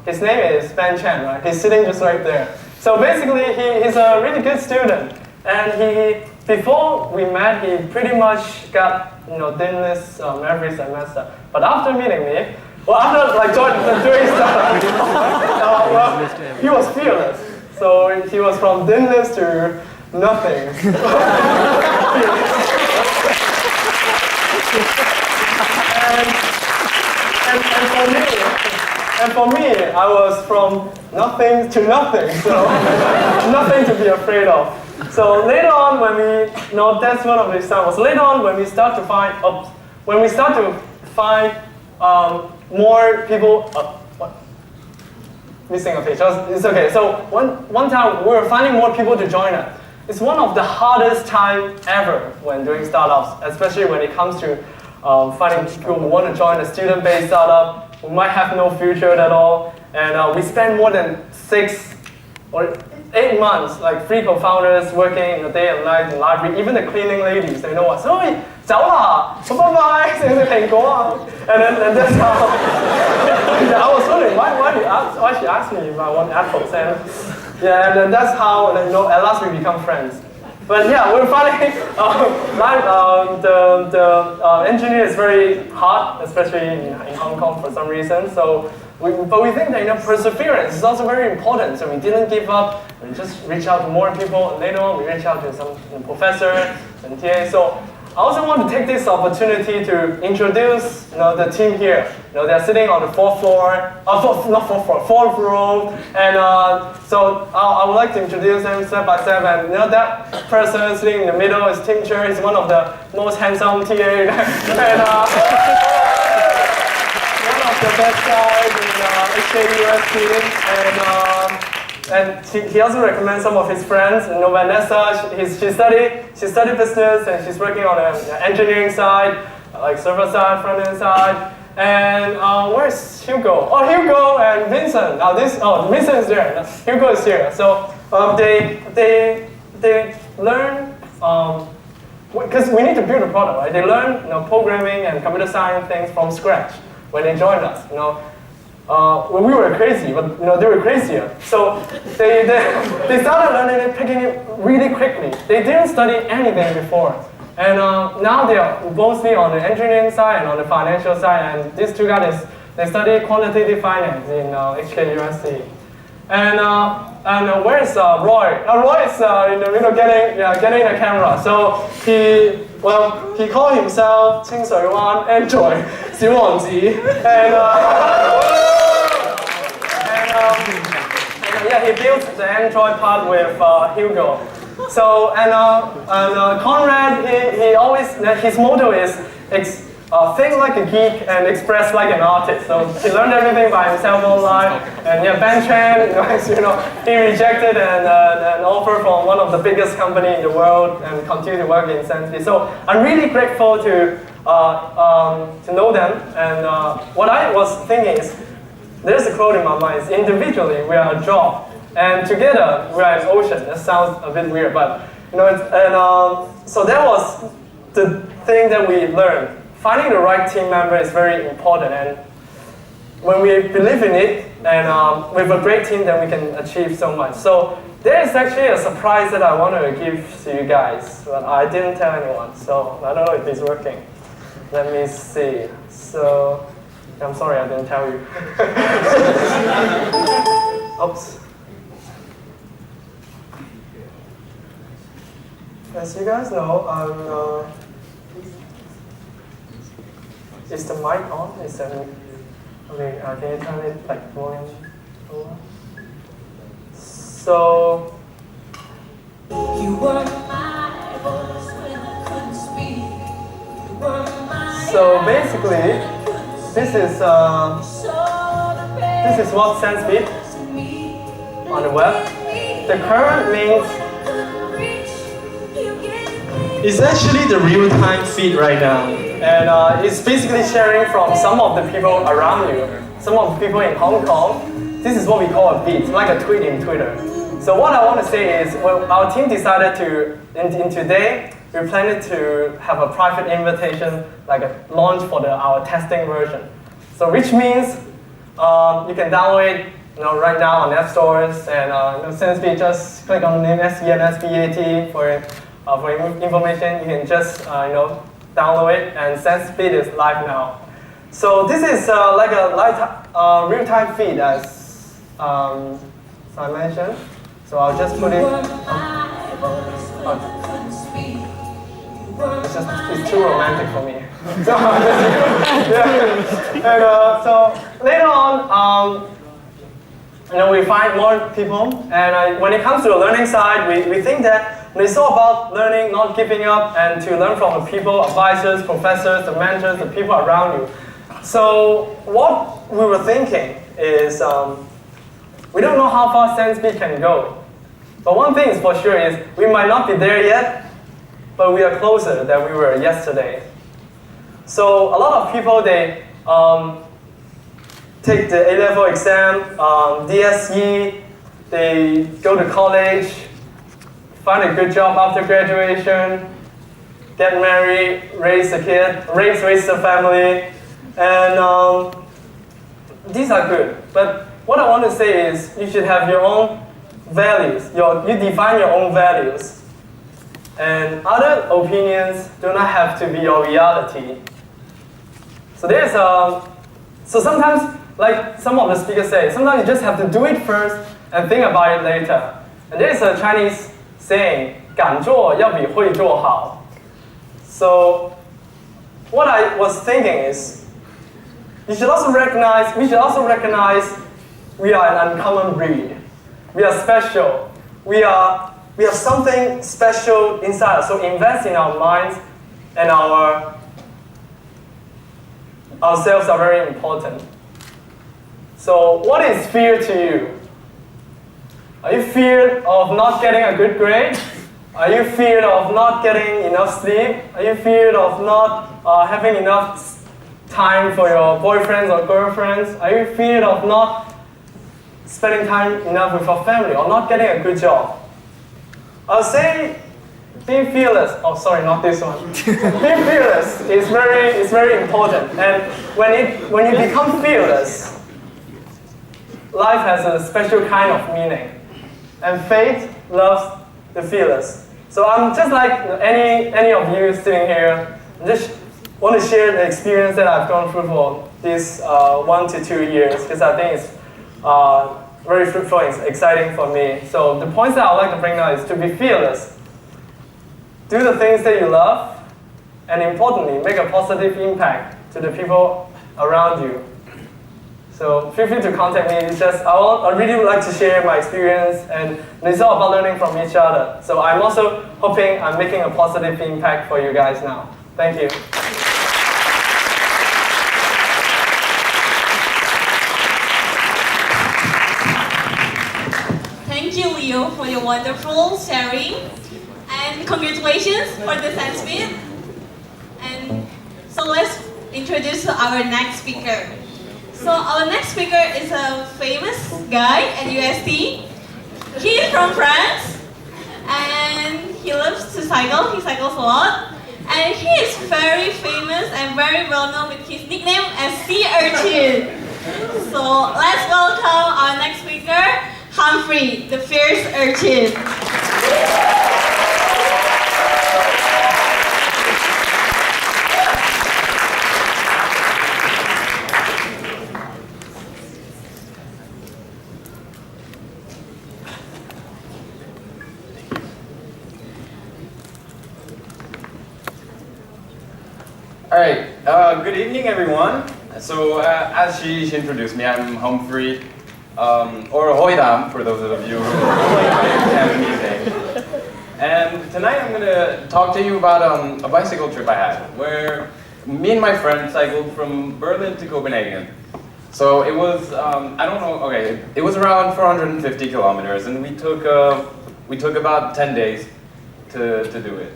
his name is Ben Chen, right? He's sitting just right there. So basically, he's a really good student, and before we met, he pretty much got deanless every semester. But after meeting me, well, after doing stuff, well, he was fearless. So he was from deanless to nothing. And for me, I was from nothing to nothing, so nothing to be afraid of. So later on, when that's one of the examples. Later on, when we start to find more people. Missing a page. It's okay. So one time we were finding more people to join us. It's one of the hardest time ever when doing startups, especially when it comes to finding people who want to join a student-based startup who might have no future at all. And we spent more than 6 or 8 months, like 3 co-founders working in the day and night in the library. Even the cleaning ladies, they know us. So, 走啦, bye-bye, 食蘋果啊. And that's how. I was wondering why she asked me if I want apples. And then that's how at last we become friends. But yeah, we're finding the engineer is very hard, especially in Hong Kong for some reason. So, but we think that perseverance is also very important. So we didn't give up. We just reached out to more people, and later on we reached out to some professors and TAs. So I also want to take this opportunity to introduce the team here. They're sitting on the 4th floor, not 4th floor, 4th row, and so I would like to introduce them step by step. And that person sitting in the middle is Tim Cher. He's one of the most handsome TA, and one of the best guys in HKUST, and he also recommends some of his friends. Vanessa, she studied business, and she's working on the engineering side, like server side, front end side. And where's Hugo? Oh, Hugo and Vincent. Vincent is there. Hugo is here. So they learn because we need to build a product, right? They learn programming and computer science things from scratch when they joined us. When we were crazy, but they were crazier. So they started learning it, picking it really quickly. They didn't study anything before. And now they are mostly on the engineering side and on the financial side. And these 2 guys, they study quantitative finance in HKUST. And where's Roy? Roy is in the middle getting a camera. So he called himself 清水灣 Android 小王子. Yeah, he built the Android part with Hugo. So Conrad, he always, his motto is think like a geek and express like an artist. So he learned everything by himself online. And yeah, Ben Chen, he rejected an offer from one of the biggest companies in the world and continued to work in SenseSpeed. So I'm really grateful to know them. And what I was thinking is, there's a quote in my mind: individually we are a drop, and together we are an ocean. That sounds a bit weird, but so that was the thing that we learned. Finding the right team member is very important, and when we believe in it, and with a great team, then we can achieve so much. So there is actually a surprise that I want to give to you guys, but I didn't tell anyone, so I don't know if it's working. Let me see. So I'm sorry I didn't tell you. Oops. As you guys know, is the mic on? Is that okay? Can you turn it like volume over? So. So basically, this is what SenseSpeed on the web. The current means it's actually the real-time feed right now, and it's basically sharing from some of the people around you, some of the people in Hong Kong. This is what we call a beat, like a tweet in Twitter. So what I want to say is, well, our team decided to, in today, we planned to have a private invitation, like a launch for our testing version. So which means you can download it right now on App Stores, and SenseSpeed, just click on the name SENSPEAT for information. You can just download it, and SenseSpeed is live now. So this is like a real-time feed, as I mentioned. So I'll just put it. It's too romantic for me. And so later on, we find more people, and when it comes to the learning side, we think that it's all about learning, not giving up, and to learn from the people, advisors, professors, the mentors, the people around you. So what we were thinking is, we don't know how far SenseSpeed can go. But one thing is for sure is, we might not be there yet, but we are closer than we were yesterday. So a lot of people, they take the A-level exam, DSE, they go to college, find a good job after graduation, get married, raise a kid, raise a family, and these are good. But what I want to say is, you should have your own values. You define your own values. And other opinions do not have to be your reality. So so sometimes, like some of the speakers say, sometimes you just have to do it first and think about it later. And there is a Chinese saying, 敢做要比会做好. So what I was thinking is, we should also recognize we are an uncommon breed. We are special. We have something special inside us. So invest in our minds, and ourselves are very important. So what is fear to you? Are you feared of not getting a good grade? Are you feared of not getting enough sleep? Are you feared of not having enough time for your boyfriends or girlfriends? Are you feared of not spending time enough with your family, or not getting a good job? I'll say, being fearless. Oh, sorry, not this one. Being fearless is very important. And when you become fearless, life has a special kind of meaning. And fate loves the fearless. So I'm just like any of you sitting here. I just want to share the experience that I've gone through for these 1 to 2 years, because I think it's very fruitful and exciting for me. So the points that I would like to bring now is to be fearless. Do the things that you love, and importantly, make a positive impact to the people around you. So feel free to contact me. It's just, I really would like to share my experience, and it's all about learning from each other. So I'm also hoping I'm making a positive impact for you guys now. Thank you. Thank you, Leo, for your wonderful sharing. And congratulations for the SenseSpeed. And so let's introduce our next speaker. So our next speaker is a famous guy at UST. He is from France, and he loves to cycle. He cycles a lot. And he is very famous and very well known with his nickname as Sea Urchin. So let's welcome our next speaker, Humphrey, the fierce urchin. All right. Good evening, everyone. So, as she introduced me, I'm Humphrey, or Hoidam for those of you who like Cantonese name. And tonight I'm gonna talk to you about a bicycle trip I had, where me and my friend cycled from Berlin to Copenhagen. So it was, I don't know, okay, it was around 450 kilometers, and we took about 10 days to do it.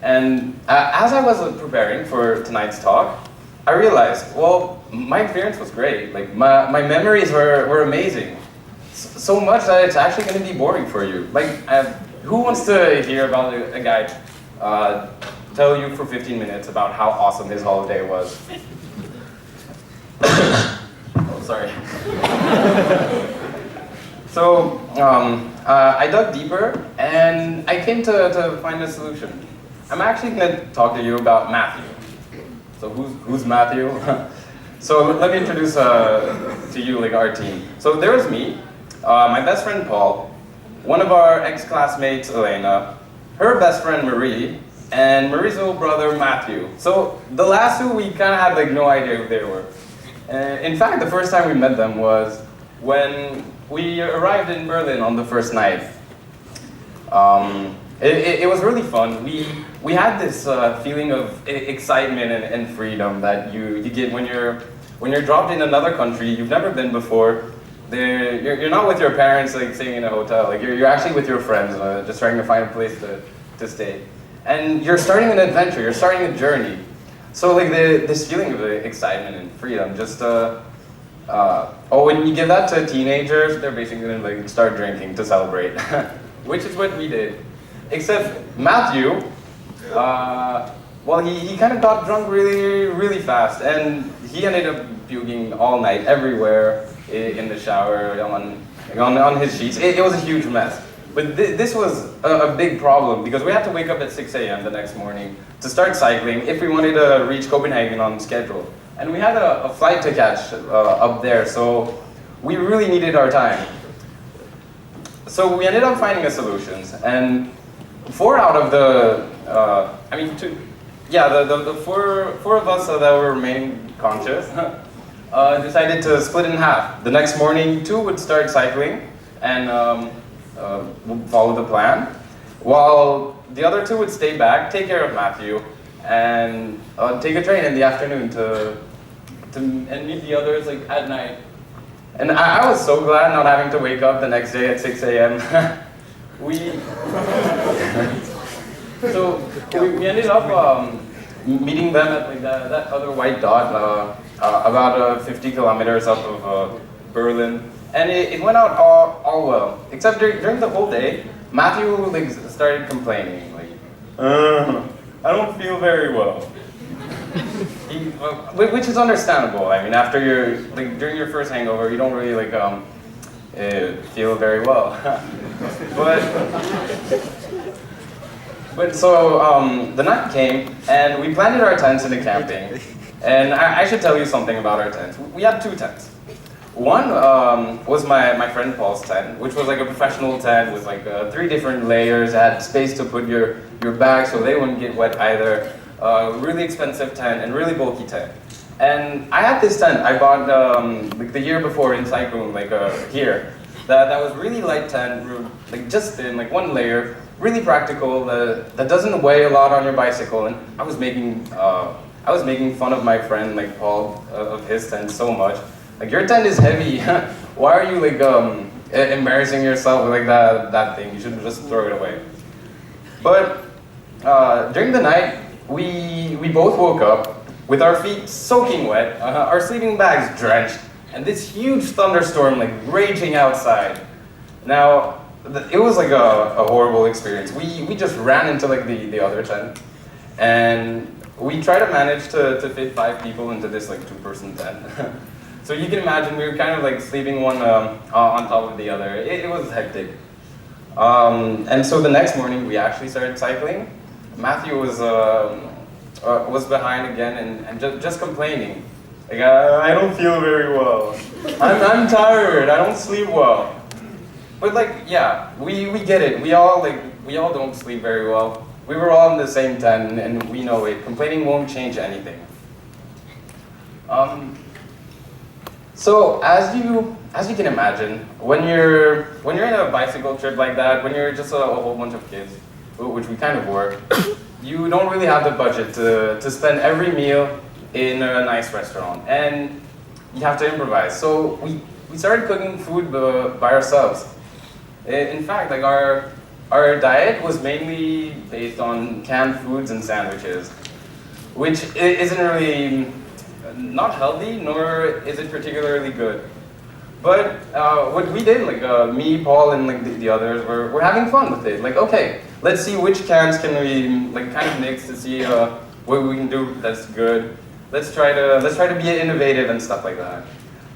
And as I was preparing for tonight's talk, I realized, well, my experience was great. Like, my memories were amazing. So much that it's actually going to be boring for you. Like, who wants to hear about a guy tell you for 15 minutes about how awesome his holiday was? Oh, sorry. So, I dug deeper, and I came to find a solution. I'm actually going to talk to you about Matthew. So who's Matthew? So let me introduce to you like our team. So there was me, my best friend Paul, one of our ex-classmates Elena, her best friend Marie, and Marie's little brother Matthew. So the last two we kind of had like no idea who they were. In fact, the first time we met them was when we arrived in Berlin on the first night. It was really fun. We had this feeling of excitement and freedom that you get when you're dropped in another country you've never been before. You're not with your parents like staying in a hotel. Like you're actually with your friends, just trying to find a place to stay. And you're starting an adventure. You're starting a journey. So like this feeling of excitement and freedom, just when you give that to teenagers, they're basically gonna like start drinking to celebrate, which is what we did. Except Matthew, well, he kind of got drunk really fast, and he ended up puking all night, everywhere, in the shower, on his sheets. It was a huge mess. But this was a big problem, because we had to wake up at 6 a.m. the next morning to start cycling if we wanted to reach Copenhagen on schedule. And we had a flight to catch up there, so we really needed our time. So we ended up finding a solution, and 4 out of the four of us that were remain conscious decided to split in half. The next morning, 2 would start cycling and follow the plan, while the other 2 would stay back, take care of Matthew, and take a train in the afternoon and meet the others like at night. And I was so glad not having to wake up the next day at 6 a.m. we ended up meeting them at like that other white dot about 50 kilometers up of Berlin, and it went out all well, except during the whole day Matthew like started complaining like I don't feel very well. Which is understandable. I mean, after during your first hangover, you don't really like feel very well. But so the night came, and we planted our tents in the camping. And I should tell you something about our tents. We had 2 tents. One was my friend Paul's tent, which was like a professional tent with like 3 different layers. It had space to put your bags so they wouldn't get wet either. Really expensive tent and really bulky tent. And I had this tent I bought like the year before in Cyclone, like here. That was really light tent, like just thin, like 1 layer, really practical. That doesn't weigh a lot on your bicycle. And I was making fun of my friend like Paul of his tent so much. Like, your tent is heavy. Why are you like embarrassing yourself with like that thing? You should just throw it away. But during the night, we both woke up with our feet soaking wet, our sleeping bags drenched, and this huge thunderstorm like raging outside. Now, it was like a horrible experience. We just ran into like the other tent, and we tried to manage to fit 5 people into this like 2-person tent. So you can imagine we were kind of like sleeping one on top of the other. It was hectic. And so the next morning we actually started cycling. Matthew was behind again and just complaining. Like, I don't feel very well. I'm tired. I don't sleep well. But like, yeah, we get it. We all don't sleep very well. we were all in the same tent, and we know it. Complaining won't change anything. So as you can imagine, when you're in a bicycle trip like that, when you're just a whole bunch of kids, which we kind of were, you don't really have the budget to spend every meal in a nice restaurant, and you have to improvise. So we started cooking food by ourselves. In fact, like our diet was mainly based on canned foods and sandwiches, which isn't really not healthy, nor is it particularly good. But what we did, like me, Paul, and like the others, we're having fun with it. Like, okay, let's see which cans can we like kind of mix to see what we can do that's good. Let's try to be innovative and stuff like that.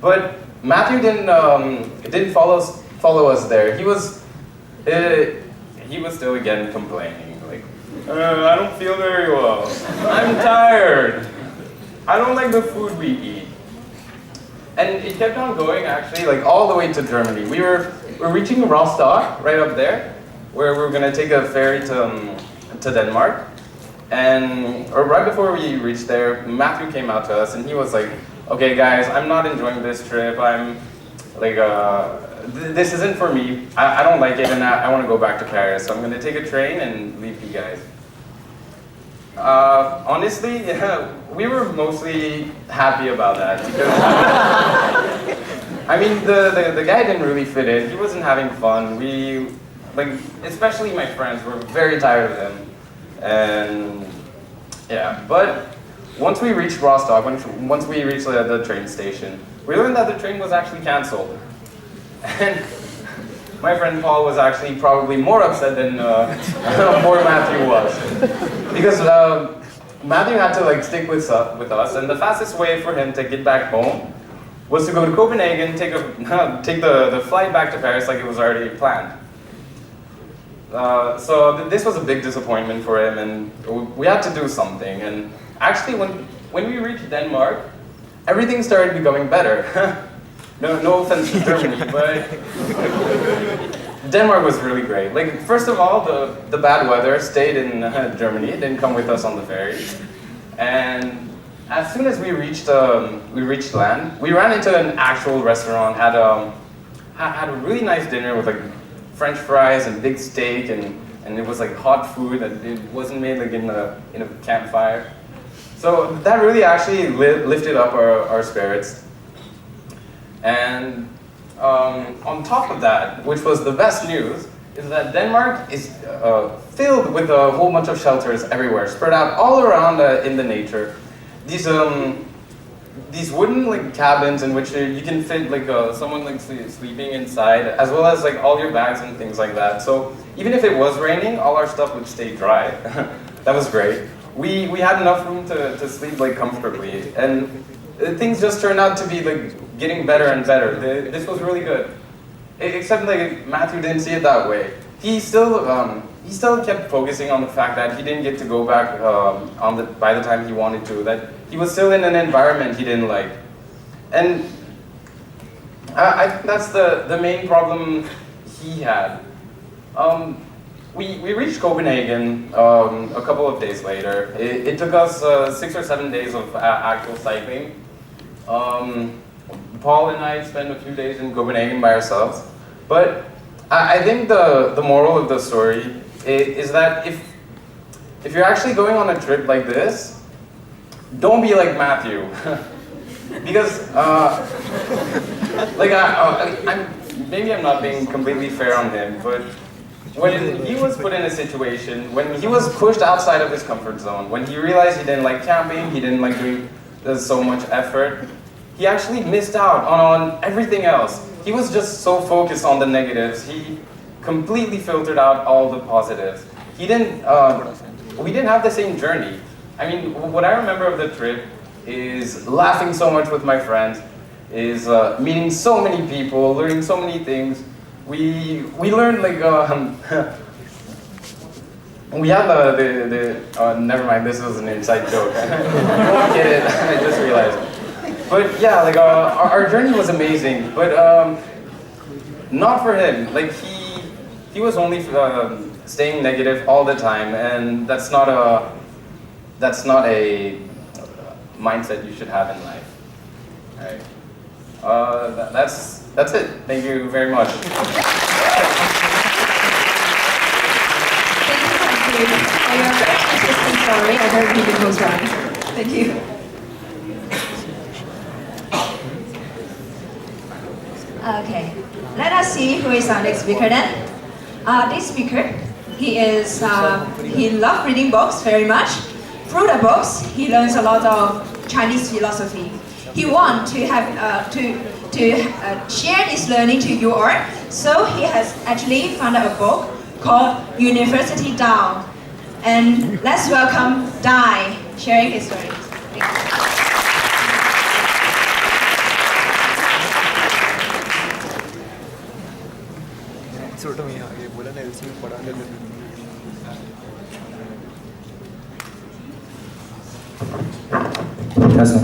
But Matthew didn't follow us there. He was still again complaining, like, I don't feel very well. I'm tired. I don't like the food we eat. And it kept on going, actually, like all the way to Germany. We're reaching Rostock, right up there, where we're gonna take a ferry to Denmark. And right before we reached there, Matthew came out to us and he was like, okay guys, I'm not enjoying this trip. I'm like, this isn't for me. I don't like it and I want to go back to Paris. So I'm gonna take a train and leave you guys. Honestly, yeah, we were mostly happy about that because I mean the guy didn't really fit in. He wasn't having fun. We especially my friends were very tired of him, and yeah. But once we reached Rostock, once we reached the train station, we learned that the train was actually canceled, and my friend Paul was actually probably more upset than poor Matthew was. Because Matthew had to stick with us, and the fastest way for him to get back home was to go to Copenhagen, take the flight back to Paris like it was already planned. So this was a big disappointment for him, and we had to do something. And actually, when we reached Denmark, everything started becoming better. No offense to Germany, but Denmark was really great. Like, first of all, the bad weather stayed in Germany. It didn't come with us on the ferry. And as soon as we reached land, we ran into an actual restaurant, had a really nice dinner with French fries and big steak, and it was hot food, and it wasn't made in a campfire. So that really actually lifted up our spirits. And on top of that, which was the best news, is that Denmark is filled with a whole bunch of shelters everywhere, spread out all around in the nature. These wooden cabins in which you can fit someone sleeping inside, as well as all your bags and things like that. So even if it was raining, all our stuff would stay dry. That was great. We had enough room to sleep comfortably, and things just turned out to be getting better and better. This was really good. Except Matthew didn't see it that way. He still kept focusing on the fact that he didn't get to go back by the time he wanted to. That he was still in an environment he didn't like, and I think that's the main problem he had. We reached Copenhagen a couple of days later. It took us 6 or 7 days of actual cycling. Paul and I spent a few days in Copenhagen by ourselves. But I think the moral of the story is that if you're actually going on a trip like this, don't be like Matthew. Because maybe I'm not being completely fair on him, but when he was put in a situation, when he was pushed outside of his comfort zone, when he realized he didn't like camping, he didn't like doing so much effort, he actually missed out on everything else. He was just so focused on the negatives. He completely filtered out all the positives. We didn't have the same journey. I mean, what I remember of the trip is laughing so much with my friends, is meeting so many people, learning so many things. We learned we had never mind, this was an inside joke. You won't get it, I just realized. But yeah, our journey was amazing, but not for him. He was only staying negative all the time, and that's not a mindset you should have in life. All right. That's it. Thank you very much. Thank you for your very interesting story, a very beautiful story. Thank you. Okay, let us see who is our next speaker then. This speaker, he loves reading books very much. Through the books, he learns a lot of Chinese philosophy. He wants to have to share this learning to you all. So he has actually founded a book called University Dao. And let's welcome Dai sharing his story. Thank you. छोटा में आगे बोला ना इसमें पढ़ा ले Yes, sir.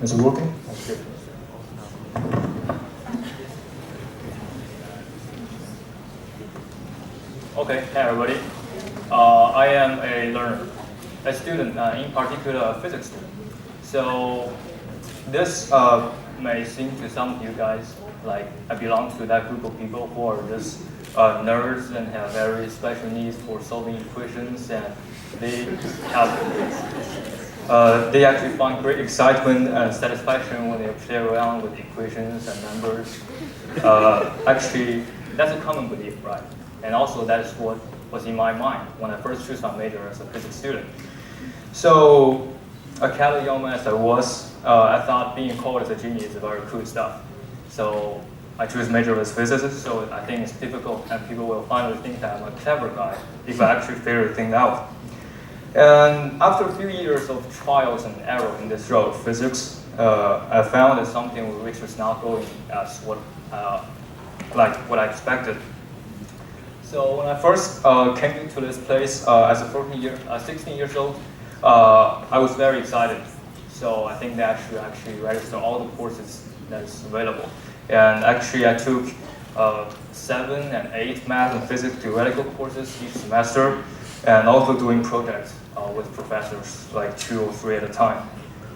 Is it working? Okay, hey everybody. I am a learner, a student, in particular a physics student. So this may seem to some of you guys like I belong to that group of people who are just nerds and have very special needs for solving equations, and they actually find great excitement and satisfaction when they play around with equations and numbers. Actually, that's a common belief, right? And also that's what was in my mind when I first chose my major as a physics student. So, a casual young man as I was, I thought being called as a genius is very cool stuff. So I chose major as physicist, so I think it's difficult and people will finally think that I'm a clever guy if I actually figure things out. And after a few years of trials and error in this road of physics, I found that something which was not going as what I expected. So when I first came into this place as a 16 years old, I was very excited. So I think that I should actually register all the courses that is available. And actually I took 7 and 8 math and physics theoretical courses each semester, and also doing projects with professors, like 2 or 3 at a time.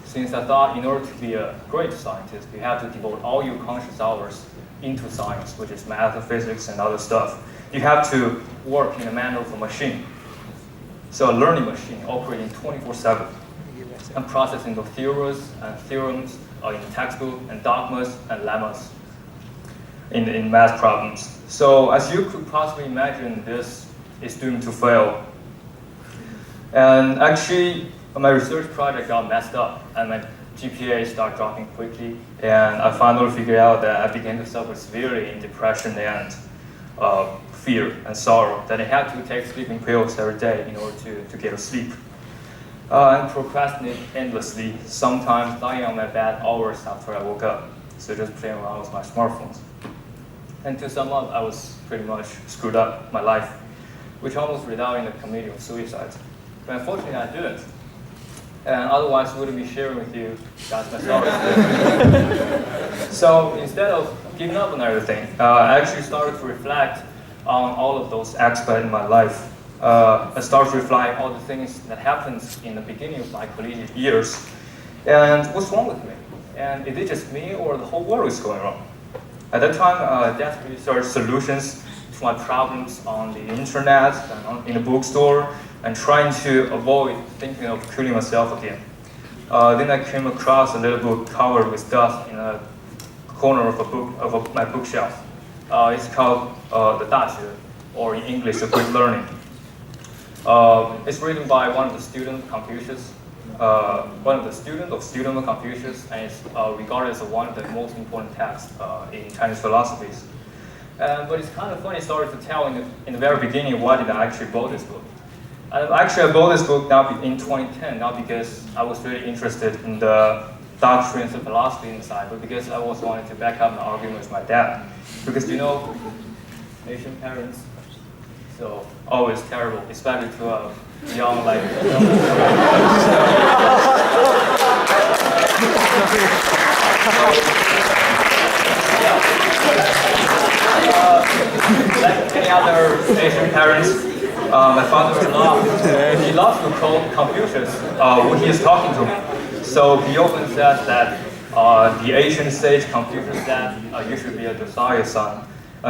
Since I thought in order to be a great scientist, you have to devote all your conscious hours into science, which is math and physics and other stuff. You have to work in a manner of a machine. So a learning machine operating 24/7 and processing the theories and theorems in the textbook and dogmas and lemmas in math problems. So as you could possibly imagine, this is doomed to fail. And actually, my research project got messed up and my GPA started dropping quickly. And I finally figured out that I began to suffer severely in depression and fear and sorrow, that I had to take sleeping pills every day in order to get to sleep. And procrastinate endlessly, sometimes lying on my bed hours after I woke up. So just playing around with my smartphones. And to sum up, I was pretty much screwed up my life, which almost resulted in the committing of suicide. But unfortunately, I didn't. And otherwise, I wouldn't be sharing with you guys my story. So instead of giving up on everything, I actually started to reflect on all of those aspects in my life. I started to reflect on all the things that happened in the beginning of my collegiate years. And what's wrong with me? And is it just me or the whole world is going wrong? At that time, I desperately searched solutions to my problems on the internet and in the bookstore, and trying to avoid thinking of killing myself again. Then I came across a little book covered with dust in a corner of my bookshelf. It's called the 大学, or in English, The Great Learning. It's written by one of the students of Confucius, of Confucius, and it's regarded as one of the most important texts in Chinese philosophies. But it's kind of funny story to tell in the very beginning why did I actually bought this book. Actually, I bought this book now in 2010, not because I was really interested in the doctrines of philosophy inside, but because I was wanting to back up my argument with my dad. Because you know, Asian parents, So always terrible, especially to a young like. Like any other Asian parents, my father-in-law, he loves to quote Confucius when he is talking to me. So he often says that the Asian sage Confucius said, you should be a docile son.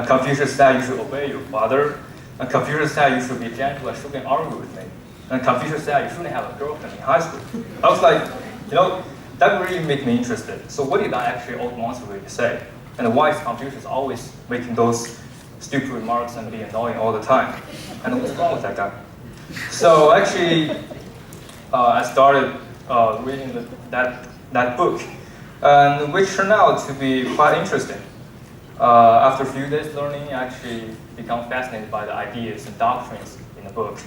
Confucius said, you should obey your father. And Confucius said, you should be gentle and shouldn't argue with me. And Confucius said, you shouldn't have a girlfriend in high school. I was like, that really made me interested. So what did that actually old monster really say? And why is Confucius always making those stupid remarks and be annoying all the time? And what's wrong with that guy? So actually, I started reading that book, and which turned out to be quite interesting. After a few days learning, I actually become fascinated by the ideas and doctrines in the book.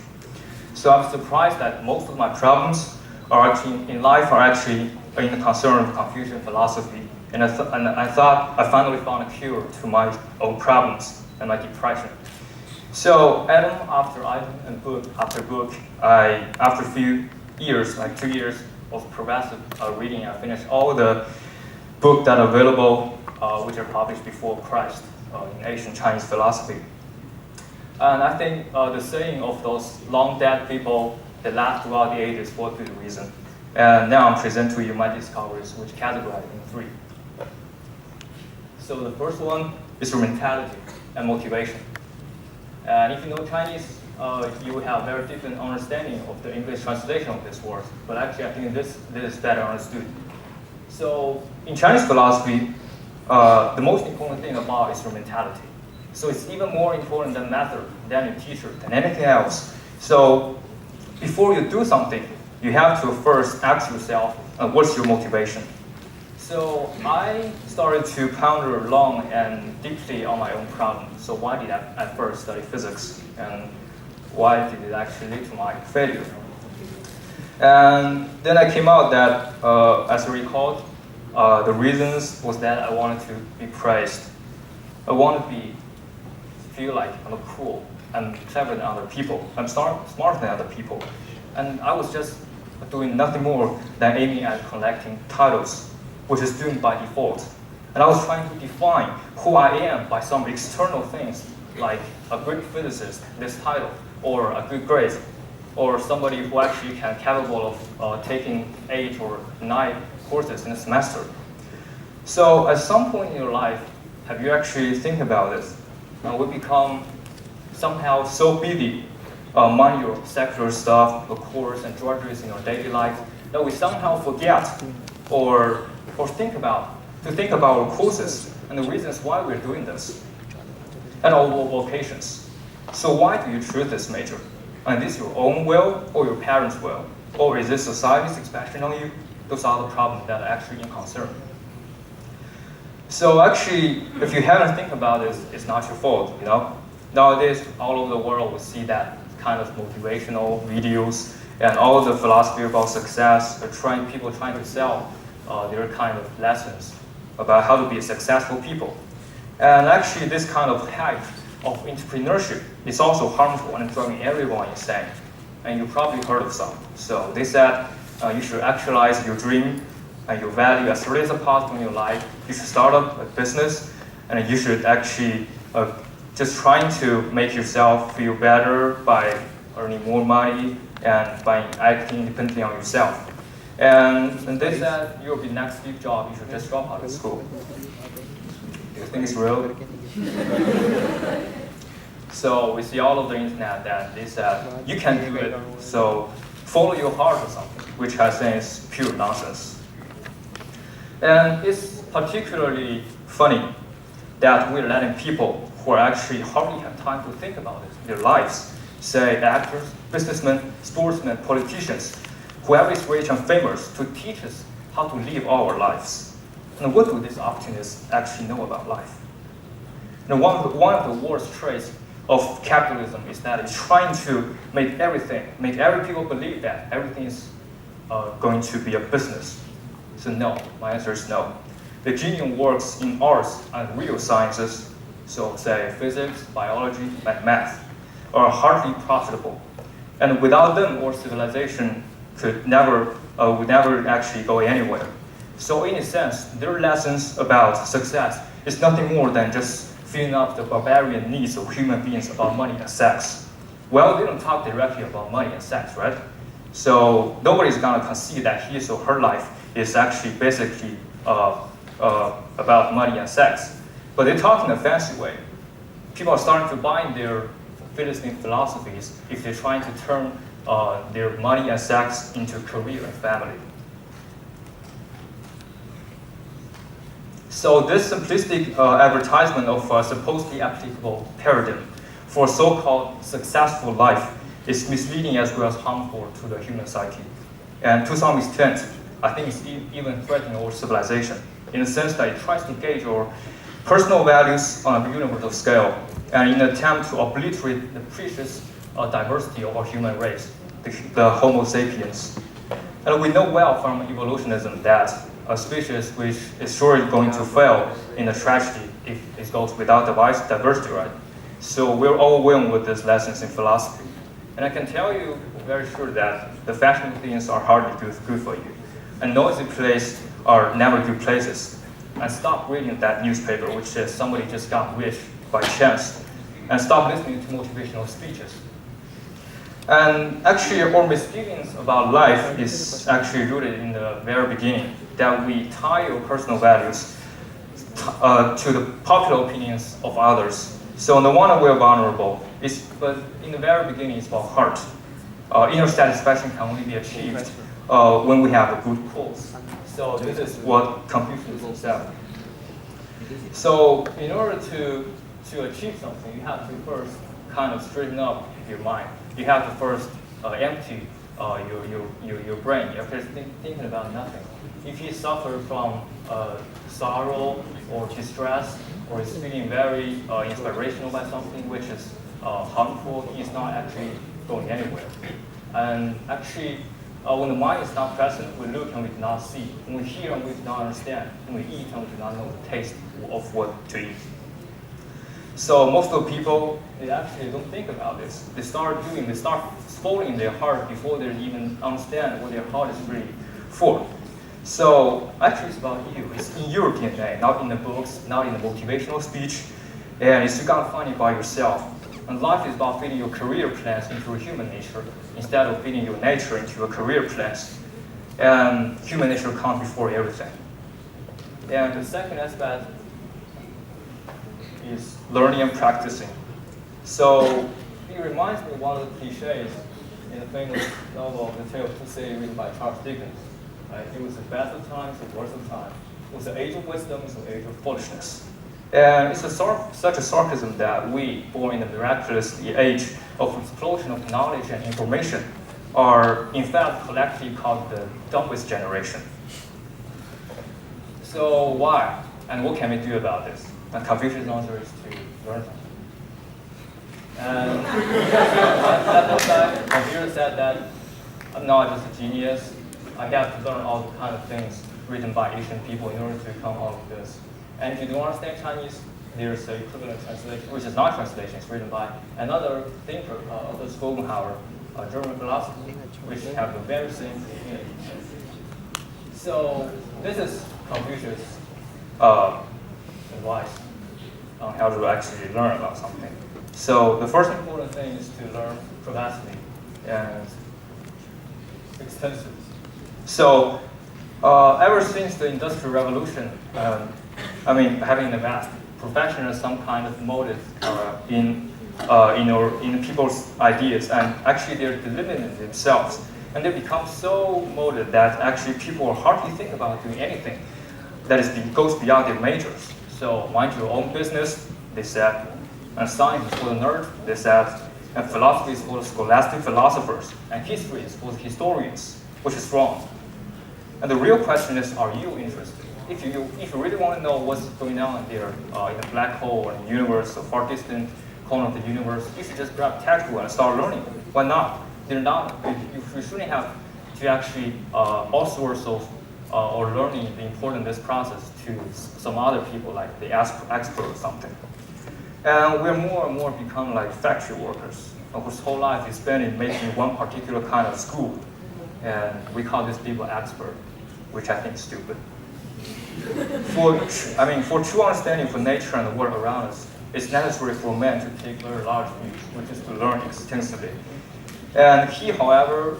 So I'm surprised that most of my problems in life are actually in the concern of Confucian philosophy. And I thought I finally found a cure to my own problems and my depression. So item after item and book after book, after a few years, like 2 years of progressive reading, I finished all the books that are available, which are published before Christ in ancient Chinese philosophy. And I think the saying of those long dead people that last throughout the ages for good reason. And now I'm presenting to you my discoveries, which categorize in 3. So the first one is mentality and motivation. And if you know Chinese, you will have very different understanding of the English translation of this word. But actually, I think this is better understood. So in Chinese philosophy, the most important thing about is your mentality. So it's even more important than method, than your teacher, than anything else. So before you do something, you have to first ask yourself, what's your motivation? So I started to ponder long and deeply on my own problem. So why did I at first study physics? And why did it actually lead to my failure? And then I came out that, as I recalled, the reasons was that I wanted to be praised. I wanted to feel like I'm cool, I'm clever than other people, I'm smarter than other people. And I was just doing nothing more than aiming at collecting titles, which is doomed by default. And I was trying to define who I am by some external things, like a great physicist, this title, or a good grade, or somebody who actually capable of taking 8 or 9 courses in a semester. So at some point in your life, have you actually think about this? We become somehow so busy, mind your secular stuff, the course and drudgeries in your daily life, that we somehow forget or think about our courses and the reasons why we're doing this, and our vocations. So why do you choose this major? And is this your own will or your parents' will? Or is this society's expectation on you? Those are the problems that are actually in concern. So actually, if you haven't think about this, it's not your fault, Nowadays, all over the world, we see that kind of motivational videos and all the philosophy about success, people trying to sell their kind of lessons about how to be successful people. And actually, this kind of hype of entrepreneurship is also harmful and driving everyone insane. And you probably heard of some. So they said you should actualize your dream and your value as early as possible in your life. You should start up a business, and you should actually just trying to make yourself feel better by earning more money and by acting independently on yourself. And they said you'll be next big job, you should just drop out of school. Do you think it's real? So we see all over the internet that they said you can do it, so follow your heart or something, which I think is pure nonsense. And it's particularly funny that we're letting people who are actually hardly have time to think about it, their lives, say actors, businessmen, sportsmen, politicians, whoever is rich and famous, to teach us how to live our lives. And what do these opportunists actually know about life? One of the worst traits of capitalism is that it's trying to make every people believe that everything is going to be a business. So no, my answer is no. The genius works in arts and real sciences, so say physics, biology, and math. are hardly profitable. And without them, our civilization would never actually go anywhere. So in a sense, their lessons about success is nothing more than just filling up the barbarian needs of human beings about money and sex. Well, they don't talk directly about money and sex, right? So nobody's gonna concede that his or her life is actually basically about money and sex. But they talk in a fancy way. People are starting to buy their Philistine philosophies if they're trying to turn their money and sex into career and family. So this simplistic advertisement of a supposedly applicable paradigm for so-called successful life is misleading as well as harmful to the human psyche. And to some extent, I think it's even threatening our civilization in the sense that it tries to gauge our personal values on a universal scale and in an attempt to obliterate the precious diversity of our human race, the Homo sapiens. And we know well from evolutionism that a species which is surely going to fail in a tragedy if it goes without diversity, right? So we're overwhelmed with these lessons in philosophy. And I can tell you very sure that the fashionable things are hardly good for you. And noisy places are never good places. And stop reading that newspaper which says somebody just got rich by chance. And stop listening to motivational speeches. And actually, our misgivings about life is actually rooted in the very beginning, that we tie our personal values to the popular opinions of others. So no wonder we're vulnerable. But in the very beginning, it's about heart. Inner satisfaction can only be achieved when we have a good cause. So this is what Confucius said. So in order to achieve something, you have to first kind of straighten up your mind. You have to first empty your brain. You're just thinking about nothing. If you suffer from sorrow or distress, or is feeling very inspirational by something which is harmful, he's not actually going anywhere. And actually, when the mind is not present, we look and we do not see. When we hear and we do not understand. When we eat and we do not know the taste of what to eat. So most of the people, they actually don't think about this. They start following their heart before they even understand what their heart is really for. So actually it's about you. It's in your DNA, not in the books, not in the motivational speech. And it's you gotta find it by yourself. And life is about fitting your career plans into your human nature instead of fitting your nature into your career plans. And human nature comes before everything. And the second aspect is learning and practicing. So it reminds me of one of the cliches in the famous novel, The Tale of Two Cities, written by Charles Dickens. It was the best of times, the worst of times. It was the age of wisdom, it was the age of foolishness. And it's such a sarcasm that we, born in the miraculous age of explosion of knowledge and information, are in fact collectively called the dumbest generation. So why? And what can we do about this? And Confucius' answer is to learn something. And Confucius said that I'm not just a genius. I have to learn all the kind of things written by Asian people in order to come out of this. And if you don't understand Chinese, there's an equivalent translation, which is not translation, it's written by another thinker, Arthur Schopenhauer, a German philosopher, which have the very same meaning. So this is Confucius' advice on how to actually learn about something. So the first important thing is to learn progressively and extensively. So ever since the Industrial Revolution, having the vast perfection as some kind of motive in people's ideas, and actually they're delimiting themselves, and they become so molded that actually people hardly think about doing anything that goes beyond their majors. So mind your own business, they said, and science is for the nerds, they said, and philosophy is for the scholastic philosophers, and history is for the historians, which is wrong. And the real question is, are you interested? If you really want to know what's going on there in a black hole or in the universe, a far distant corner of the universe, you should just grab a textbook and start learning. Why not? You shouldn't have to actually outsource or learning the importance of this process to some other people, like the expert or something. And we're more and more become like factory workers, whose whole life is spent in making one particular kind of school. And we call these people expert, which I think is stupid. For true understanding of nature and the world around us, it's necessary for man to take very large views, which is to learn extensively. And he, however,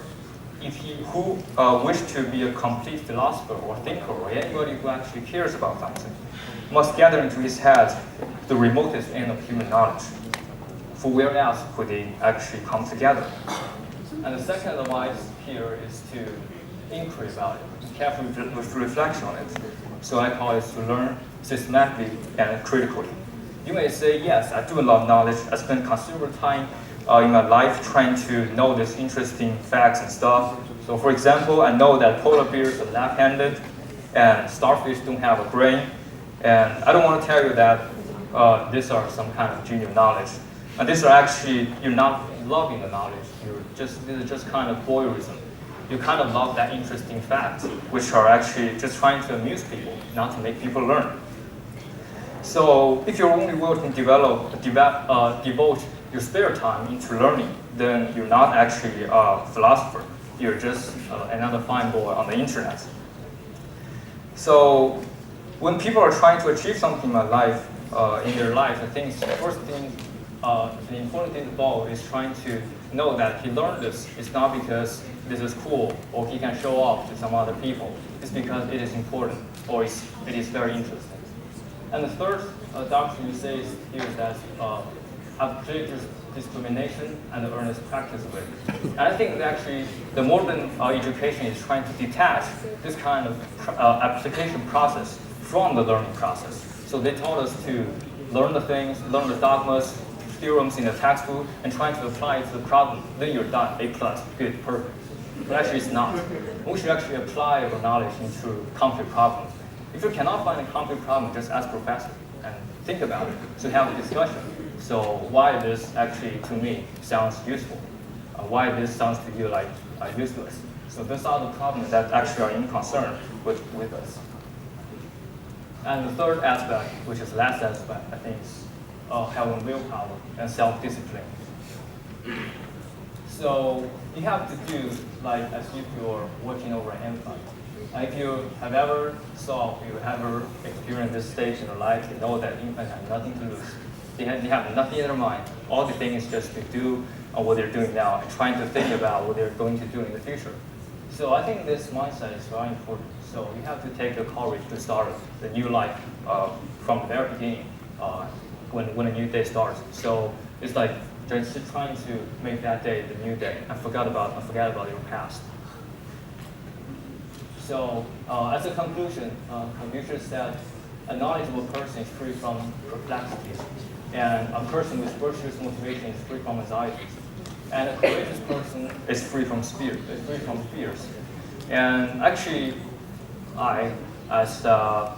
if he who wish to be a complete philosopher or thinker or anybody who actually cares about something, must gather into his head the remotest end of human knowledge. For where else could they actually come together? And the second advice here is to inquiry about it, carefully reflect on it. So I call it to learn systematically and critically. You may say, yes, I do love knowledge. I spend considerable time in my life trying to know these interesting facts and stuff. So for example, I know that polar bears are left-handed and starfish don't have a brain. And I don't want to tell you that these are some kind of genuine knowledge. And these are actually, you're not loving the knowledge. This is just kind of voyeurism. You kind of love that interesting facts, which are actually just trying to amuse people, not to make people learn. So if you're only willing to devote your spare time into learning, then you're not actually a philosopher. You're just another fine boy on the internet. So when people are trying to achieve something in their life, I think the first thing, the important thing involved is trying to know that he learned this. It's not because this is cool or he can show off to some other people. It's because it is important or it is very interesting. And the third doctrine you say here is that have clear discrimination and earnest practice of it. And I think that actually the modern education is trying to detach this kind of application process from the learning process. So they taught us to learn the things, learn the dogmas, theorems in the textbook, and trying to apply it to the problem. Then you're done, A+, good, perfect. But actually it's not. We should actually apply our knowledge into concrete problems. If you cannot find a concrete problem, just ask professor and think about it. So have a discussion. So why this actually, to me, sounds useful? Why this sounds to you like useless? So those are the problems that actually are in concern with us. And the third aspect, which is the last aspect, I think is having willpower and self-discipline. So you have to do like as if you're working over an infant. If you have ever experienced this stage in your life, you know that infants have nothing to lose. They have nothing in their mind. All the thing is just to do what they're doing now and trying to think about what they're going to do in the future. So I think this mindset is very important. So you have to take the courage to start the new life from the very beginning when a new day starts. So it's like just trying to make that day the new day and forget about your past. So as a conclusion, Confucius said, a knowledgeable person is free from perplexities, and a person with virtuous motivation is free from anxieties, and a courageous person is free from fears. And actually, I, as an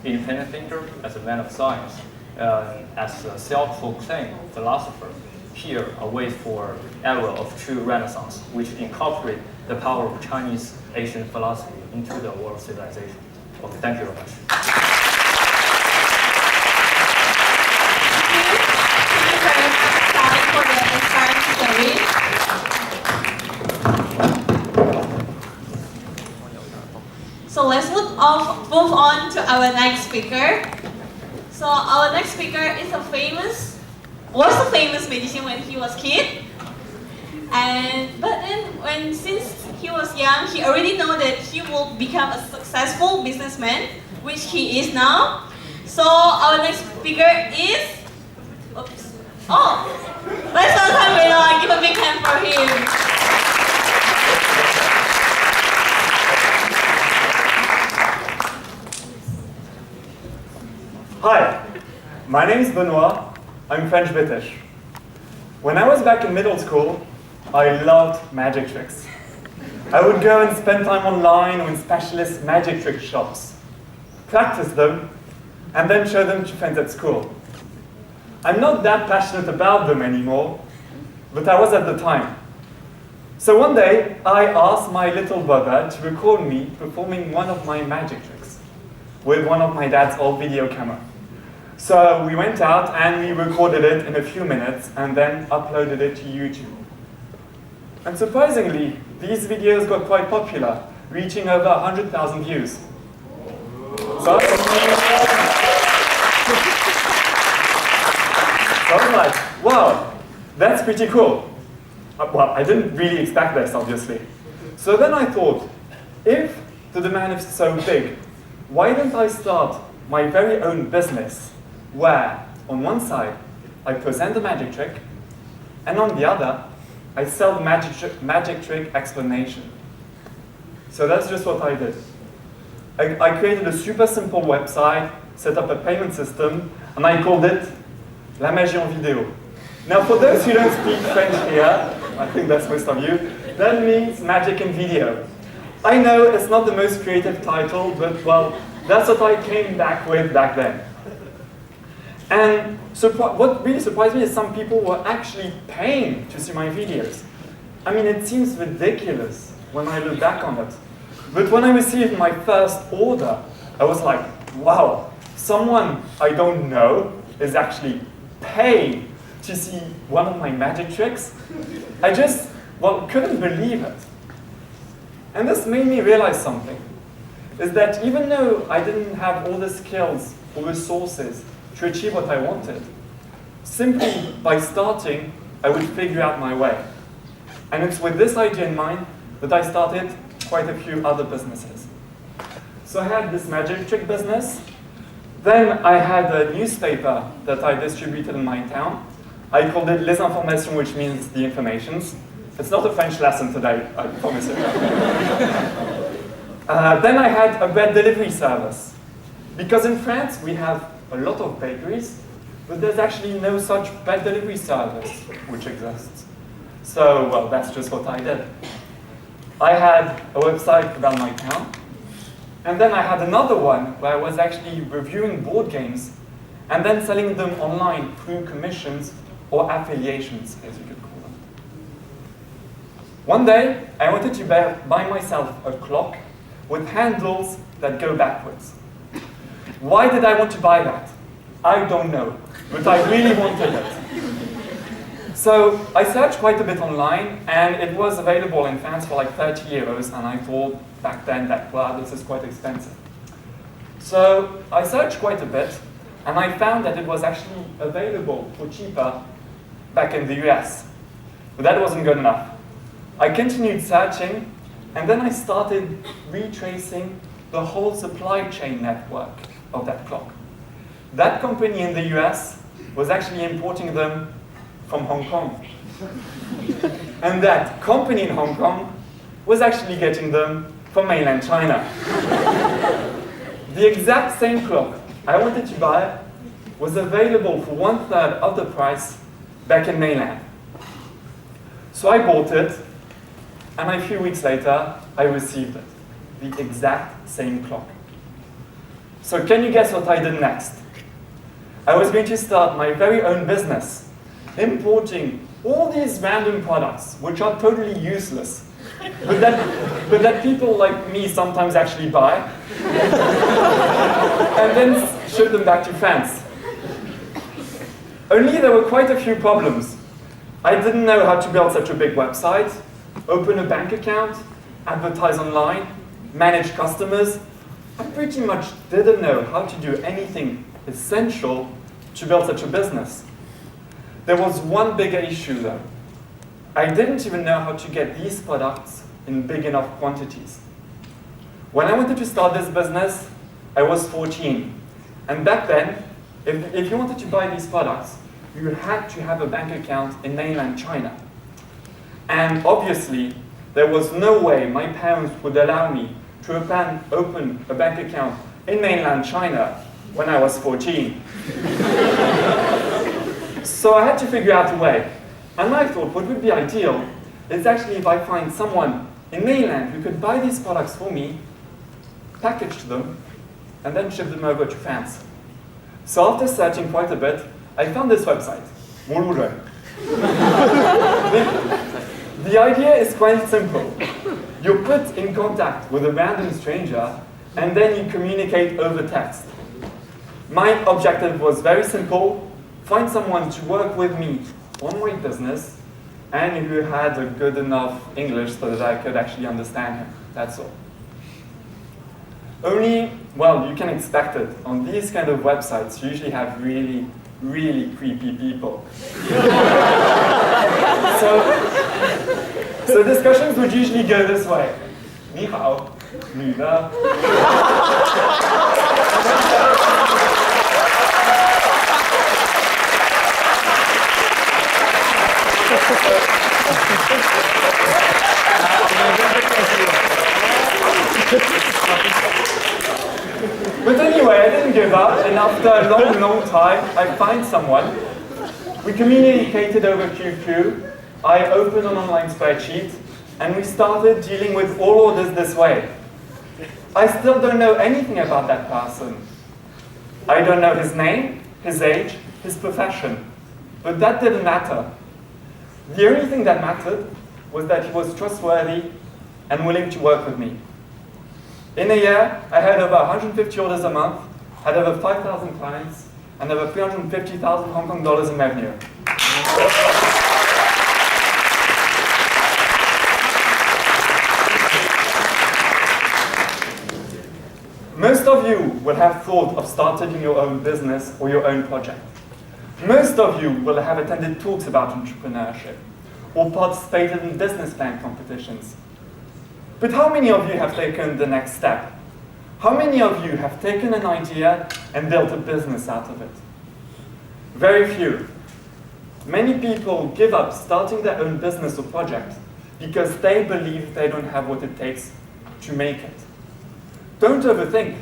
independent thinker, as a man of science, as a self-proclaimed philosopher, here await for era of true renaissance, which incorporate the power of Chinese Asian philosophy into the world civilization. Okay, thank you very much. For the inspiring story. So let's move on to our next speaker. So our next speaker is was a famous magician when he was a kid. But then since he was young, he already know that he will become a successful businessman, which he is now. So our next speaker is, let's welcome Reno. Give a big hand for him. Hi, my name is Benoit. I'm French British. When I was back in middle school, I loved magic tricks. I would go and spend time online with specialist magic trick shops, practice them, and then show them to friends at school. I'm not that passionate about them anymore, but I was at the time. So one day, I asked my little brother to record me performing one of my magic tricks with one of my dad's old video camera. So we went out and we recorded it in a few minutes and then uploaded it to YouTube. And surprisingly, these videos got quite popular, reaching over 100,000 views. So I was like, wow, that's pretty cool. Well, I didn't really expect this, obviously. So then I thought, if the demand is so big, why don't I start my very own business where, on one side, I present the magic trick, and on the other, I sell the magic trick explanation. So that's just what I did. I created a super simple website, set up a payment system, and I called it La Magie en Vidéo. Now, for those who don't speak French here, I think that's most of you, that means magic in video. I know it's not the most creative title, but well, that's what I came back with back then. And what really surprised me is some people were actually paying to see my videos. I mean, it seems ridiculous when I look back on it. But when I received my first order, I was like, wow, someone I don't know is actually paying to see one of my magic tricks. I just, well, couldn't believe it. And this made me realize something, is that even though I didn't have all the skills or resources to achieve what I wanted, simply by starting, I would figure out my way. And it's with this idea in mind that I started quite a few other businesses. So I had this magic trick business. Then I had a newspaper that I distributed in my town. I called it Les Informations, which means the informations. It's not a French lesson today, I promise you. Then I had a bread delivery service. Because in France, we have a lot of bakeries, but there's actually no such bread delivery service which exists. So, well, that's just what I did. I had a website about my town, and then I had another one where I was actually reviewing board games and then selling them online through commissions or affiliations, as you could call them. One day, I wanted to buy myself a clock with handles that go backwards. Why did I want to buy that? I don't know, but I really wanted it. So I searched quite a bit online, and it was available in France for like 30 euros, and I thought back then that, wow, this is quite expensive. So I searched quite a bit, and I found that it was actually available for cheaper back in the US. But that wasn't good enough. I continued searching, and then I started retracing the whole supply chain network of that clock. That company in the US was actually importing them from Hong Kong. And that company in Hong Kong was actually getting them from mainland China. The exact same clock I wanted to buy was available for 1/3 of the price back in mainland. So I bought it, and a few weeks later, I received it. The exact same clock. So can you guess what I did next? I was going to start my very own business, importing all these random products, which are totally useless, but that people like me sometimes actually buy, and then ship them back to France. Only there were quite a few problems. I didn't know how to build such a big website, open a bank account, advertise online, manage customers. I pretty much didn't know how to do anything essential to build such a business. There was one bigger issue though. I didn't even know how to get these products in big enough quantities. When I wanted to start this business, I was 14. And back then, if you wanted to buy these products, you had to have a bank account in mainland China. And obviously, there was no way my parents would allow me to open a bank account in mainland China when I was 14. So I had to figure out a way. And I thought what would be ideal is actually if I find someone in mainland who could buy these products for me, package them, and then ship them over to France. So after searching quite a bit, I found this website, Moulure. The idea is quite simple. You're put in contact with a random stranger, and then you communicate over text. My objective was very simple: find someone to work with me on my business and who had a good enough English so that I could actually understand him. That's all. Only, well, you can expect it. On these kind of websites, you usually have really, really creepy people. So discussions would usually go this way. 你好，你呢？ But anyway, I didn't give up, and after a long, long time, I find someone. We communicated over QQ. I opened an online spreadsheet, and we started dealing with all orders this way. I still don't know anything about that person. I don't know his name, his age, his profession, but that didn't matter. The only thing that mattered was that he was trustworthy and willing to work with me. In a year, I had over 150 orders a month, had over 5,000 clients, and over 350,000 Hong Kong dollars in revenue. Most of you will have thought of starting your own business or your own project. Most of you will have attended talks about entrepreneurship or participated in business plan competitions. But how many of you have taken the next step? How many of you have taken an idea and built a business out of it? Very few. Many people give up starting their own business or project because they believe they don't have what it takes to make it. Don't overthink.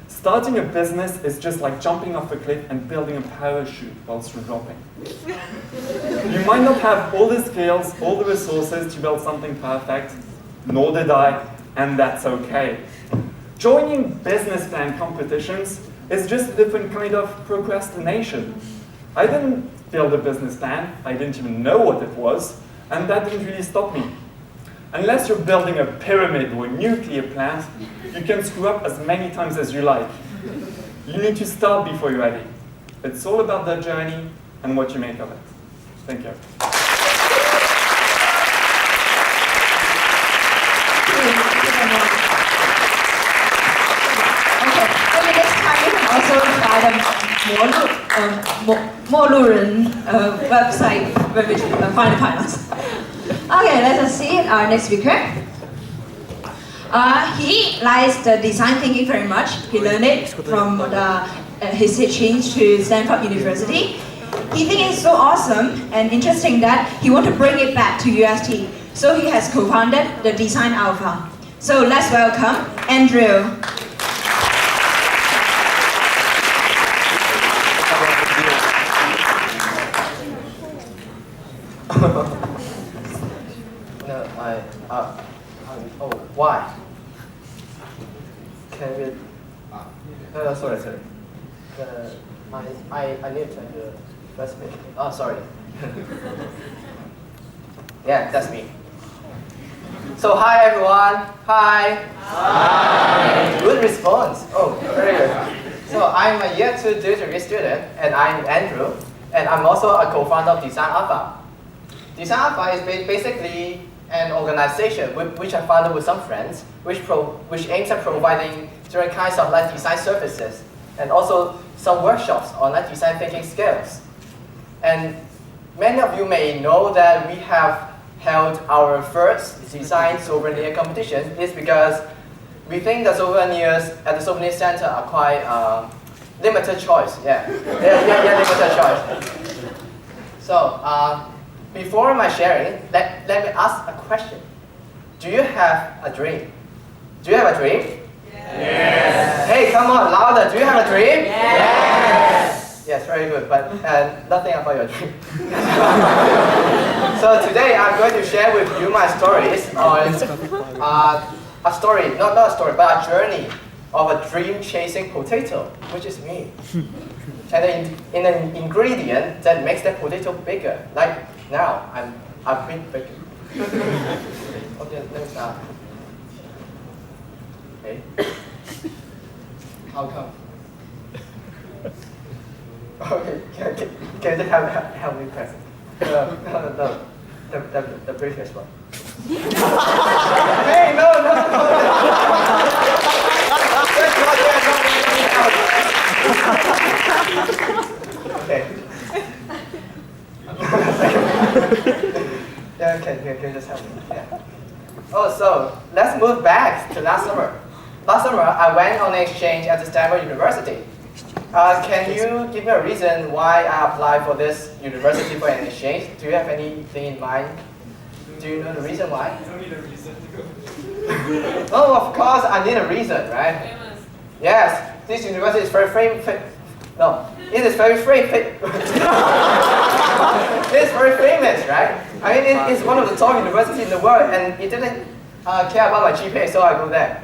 Starting a business is just like jumping off a cliff and building a parachute whilst you're dropping. You might not have all the skills, all the resources to build something perfect, nor did I, and that's okay. Joining business plan competitions is just a different kind of procrastination. I didn't build a business plan, I didn't even know what it was, and that didn't really stop me. Unless you're building a pyramid or a nuclear plant, you can screw up as many times as you like. You need to start before you're ready. It's all about the journey and what you make of it. Thank you. Okay, so the next time you can also try the 陌路人 website where we find us. Okay, let us see our next speaker. He likes the design thinking very much. He learned it from his teachings to Stanford University. He thinks it's so awesome and interesting that he wants to bring it back to UST. So he has co-founded the Design Alpha. So let's welcome Andrew. Why? Can we? Sorry. I need to first page. Oh, sorry. Yeah, that's me. So hi everyone. Hi. Hi. Good response. Oh, very good. So I'm a year 2 degree student, and I'm Andrew, and I'm also a co-founder of Design Alpha. Design Alpha is basically an organization which I founded with some friends, which aims at providing different kinds of like design services and also some workshops on like design thinking skills. And many of you may know that we have held our first design souvenir competition. It's because we think the souvenirs at the souvenir center are quite limited choice. Yeah, limited choice. So. Before my sharing, let me ask a question. Do you have a dream? Do you have a dream? Yes. Hey, come on, louder. Do you have a dream? Yes. Yes, very good, but nothing about your dream. So today I'm going to share with you my stories on a story, not a story, but a journey of a dream-chasing potato, which is me. And in an ingredient that makes that potato bigger, like now, I'm a bit bigger. Okay, let me start. Okay. How come? Okay, can you just help me press it? The previous one. Hey, no. Okay. Yeah, can you just help me? Yeah. Oh, so let's move back to last summer. Last summer, I went on an exchange at the Stanford University. Can you give me a reason why I applied for this university for an exchange? Do you have anything in mind? Do you know the reason why? You don't need a reason to go. Oh, of course, I need a reason, right? Famous. Yes, this university is very famous. No, it is very famous. It's very famous, right? I mean, it's one of the top universities in the world, and it didn't care about my GPA, so I go there.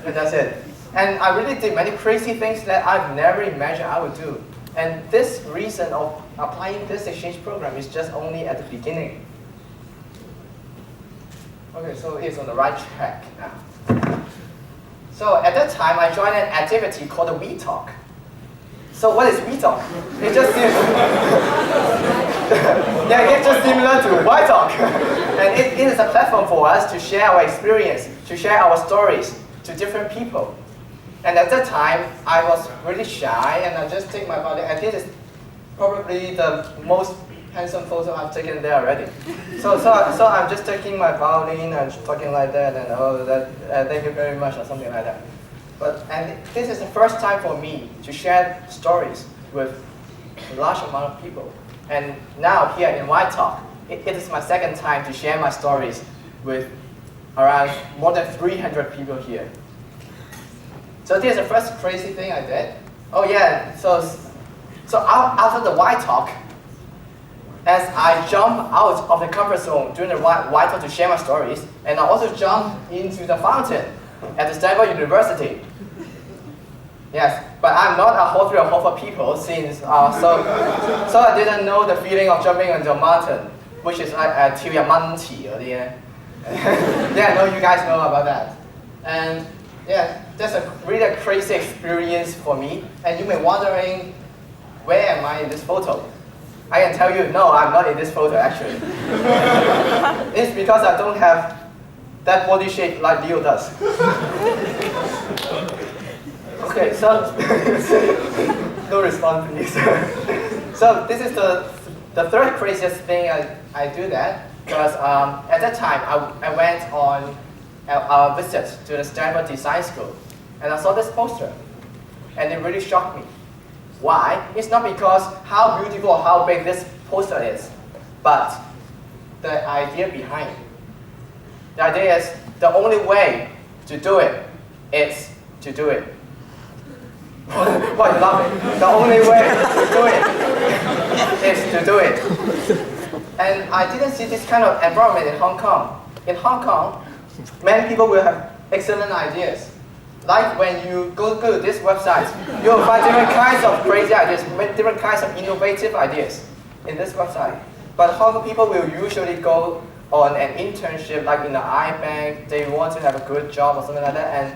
And that's it. And I really did many crazy things that I've never imagined I would do. And this reason of applying this exchange program is just only at the beginning. Okay, so it's on the right track now. So at that time, I joined an activity called the WeTalk. So what is WeTalk? It just seems it's just similar to YTalk. And it is a platform for us to share our experience, to share our stories to different people. And at that time, I was really shy, and I just take my body. And this is probably the most handsome photo I've taken there already. So I'm just taking my violin and talking like that, and thank you very much, or something like that. And this is the first time for me to share stories with a large amount of people. And now here in YTalk, it is my second time to share my stories with around more than 300 people here. So this is the first crazy thing I did. Oh yeah, so after the YTalk, as I jump out of the comfort zone during the YTalk to share my stories, and I also jump into the fountain at the Stanford University. Yes, but I'm not a Hall 3 or Hall 4 people since, so I didn't know the feeling of jumping into a mountain, which is like a 跳入蚊池嗰啲咧. Yeah, I know you guys know about that. And yeah, that's a really crazy experience for me. And you may be wondering, where am I in this photo? I can tell you, no, I'm not in this photo actually. It's because I don't have that body shape like Leo does. Okay, so no response please. So this is the third craziest thing I do that, because at that time I went on a visit to the Stanford Design School, and I saw this poster, and it really shocked me. Why? It's not because how beautiful or how big this poster is, but the idea behind it. The idea is the only way to do it is to do it. Why are you laughing? The only way to do it is to do it. And I didn't see this kind of environment in Hong Kong. In Hong Kong, many people will have excellent ideas. Like when you go to this website, you'll find different kinds of crazy ideas, different kinds of innovative ideas in this website. But Hong Kong people will usually go on an internship, like in the iBank. They want to have a good job or something like that. And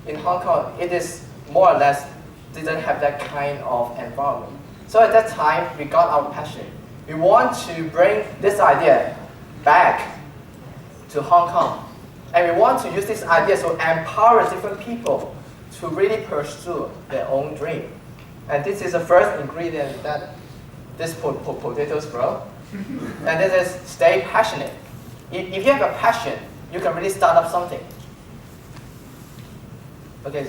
in Hong Kong, it is more or less didn't have that kind of environment. So at that time, we got our passion. We want to bring this idea back to Hong Kong. And we want to use this idea to empower different people to really pursue their own dream. And this is the first ingredient that these potatoes grow. And this is stay passionate. If you have a passion, you can really start up something. Okay,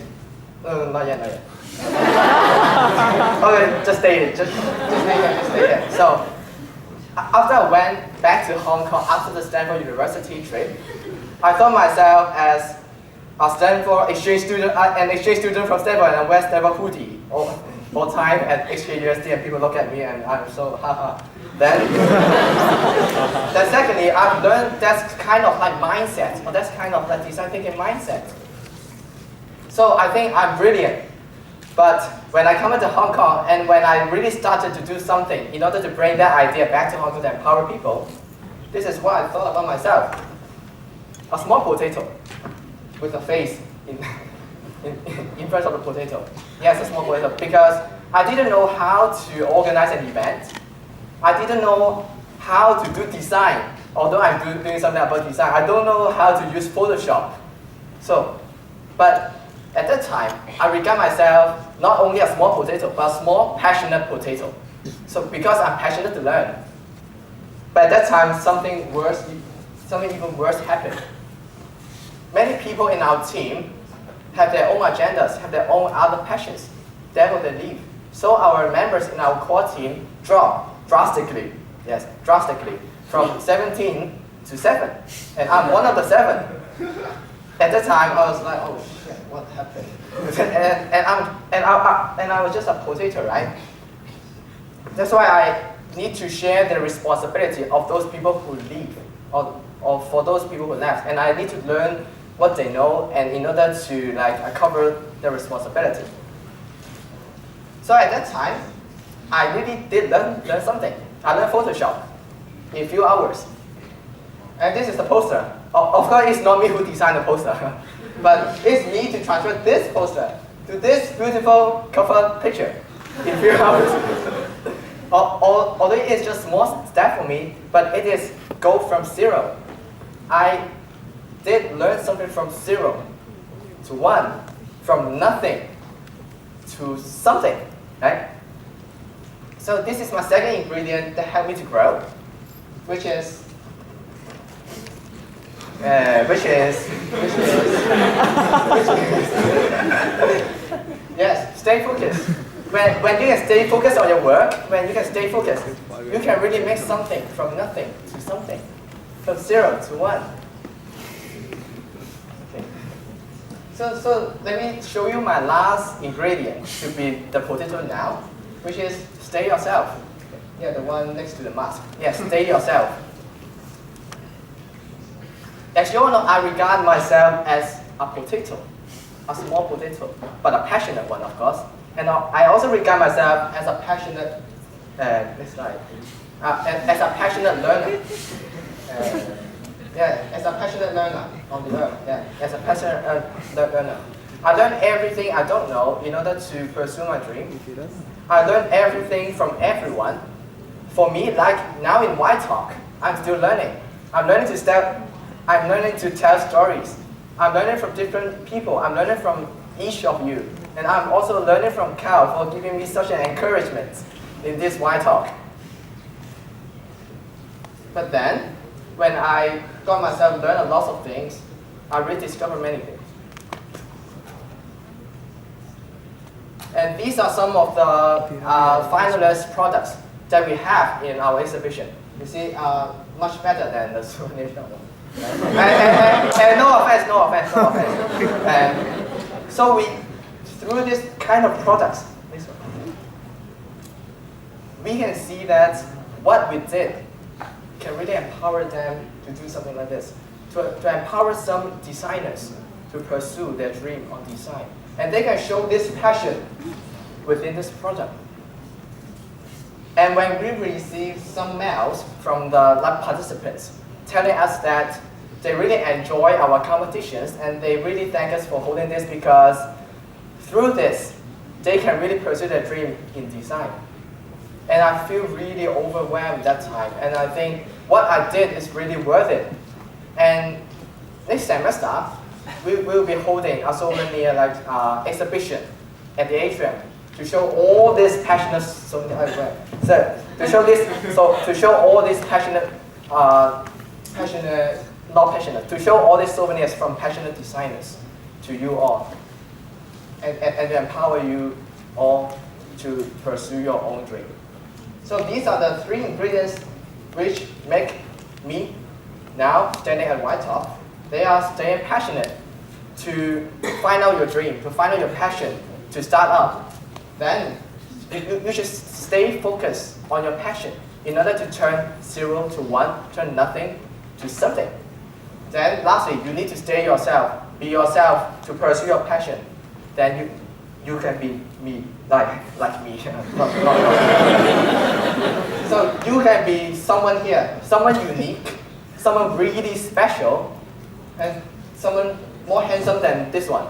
not yet. Okay, just stay there. Just stay there. So after I went back to Hong Kong after the Stanford University trip, I thought myself as a Stanford exchange student, an exchange student from Stanford, and I wear Stanford hoodie all time at Exchange University, and people look at me and I'm so haha. Then secondly, I've learned that's kind of like mindset, or that's kind of like design thinking mindset. So I think I'm brilliant. But when I come into Hong Kong, and when I really started to do something in order to bring that idea back to Hong Kong to empower people, this is what I thought about myself. A small potato with a face in front of the potato. Yes, a small potato, because I didn't know how to organize an event. I didn't know how to do design. Although I'm doing something about design, I don't know how to use Photoshop. So, but at that time, I regard myself not only a small potato, but a small passionate potato. So because I'm passionate to learn. But at that time, something even worse happened. Many people in our team have their own agendas, have their own other passions. Therefore, they leave. So our members in our core team dropped drastically. Yes, drastically. From 17 to 7. And I'm one of the 7. At that time, I was like, oh shit, what happened? and I was just a potato, right? That's why I need to share the responsibility of those people who leave, or for those people who left. And I need to learn what they know, and in order to cover the responsibility. So at that time, I really did learn something. I learned Photoshop in a few hours. And this is the poster. Of course, it's not me who designed the poster, but it's me to transfer this poster to this beautiful cover picture in a few hours. Although it's just small step for me, but it is go from 0. I did learn something from 0 to 1, from nothing to something, right? So this is my second ingredient that helped me to grow, which is yes, stay focused. When you can stay focused on your work, when you can stay focused, you can really make something from nothing to something, from 0 to 1. Okay. So let me show you my last ingredient to be the potato now, which is stay yourself. Yeah, the one next to the mask. Yes, stay yourself. As you all know, I regard myself as a potato, a small potato, but a passionate one, of course. And I also regard myself as a passionate, next slide, as a passionate learner. As a passionate learner on the earth. Yeah, as a passionate learner. I learn everything I don't know in order to pursue my dream. I learn everything from everyone. For me, like now in White Talk, I'm still learning. I'm learning to tell stories. I'm learning from different people. I'm learning from each of you. And I'm also learning from Cal for giving me such an encouragement in this White Talk. But then, when I got myself learn a lot of things, I rediscovered many things. And these are some of the finalist products that we have in our exhibition. You see, much better than the souvenir shop. And no offense. So through this kind of products, we can see that what we did can really empower them to do something like this, to empower some designers to pursue their dream on design. And they can show this passion within this product. And when we receive some mails from the lab participants telling us that they really enjoy our competitions and they really thank us for holding this because through this, they can really pursue their dream in design. And I feel really overwhelmed that time. And I think what I did is really worth it. And next semester, we will be holding a souvenir exhibition at the atrium to show all this passionate to show all these to show all these souvenirs from passionate designers to you all, and to empower you all to pursue your own dream. So these are the 3 ingredients which make me now standing at White Talk. They are staying passionate to find out your dream, to find out your passion, to start up. Then you should stay focused on your passion in order to turn 0 to 1, turn nothing to something. Then lastly, you need to stay yourself, be yourself to pursue your passion. Then you can be me, like me. So you can be someone here, someone unique, someone really special, and someone more handsome than this one.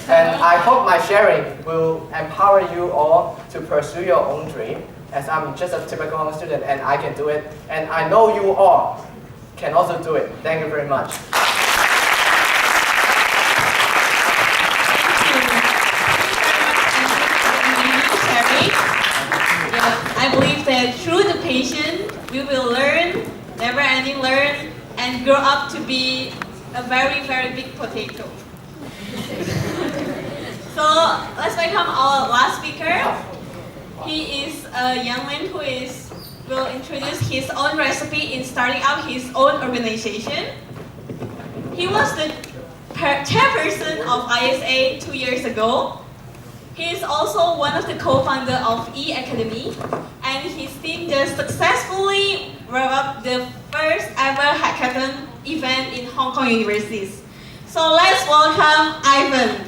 And I hope my sharing will empower you all to pursue your own dream, as I'm just a typical Hong Kong student and I can do it. And I know you all can also do it. Thank you very much. I believe that through the patience, we will learn, never-ending learn, and grow up to be a very, very big potato. So let's welcome our last speaker. He is a young man who will introduce his own recipe in starting up his own organization. He was the chairperson of ISA 2 years ago. He is also one of the co-founders of E-Academy, and his team just successfully wrapped up the first ever hackathon event in Hong Kong universities. So let's welcome Ivan.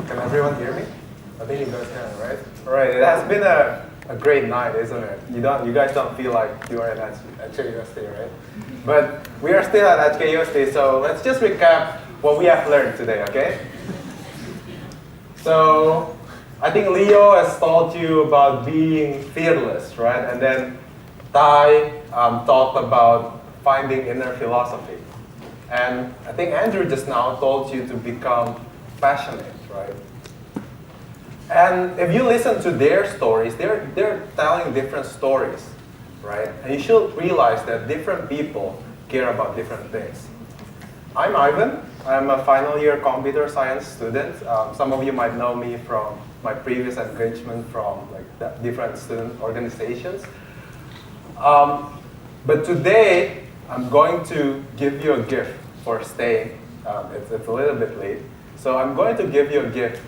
Can everyone hear me? I think you guys can, right? All right, it has been a great night, isn't it? You guys don't feel like you are at HKUST, right? But we are still at HKUST, so let's just recap what we have learned today, okay? So I think Leo has told you about being fearless, right? And then Tai talked about finding inner philosophy. And I think Andrew just now told you to become passionate, right? And if you listen to their stories, they're telling different stories, right? And you should realize that different people care about different things. I'm Ivan. I'm a final year computer science student. Some of you might know me from my previous engagement from different student organizations. But today, I'm going to give you a gift for staying. It's a little bit late. So I'm going to give you a gift,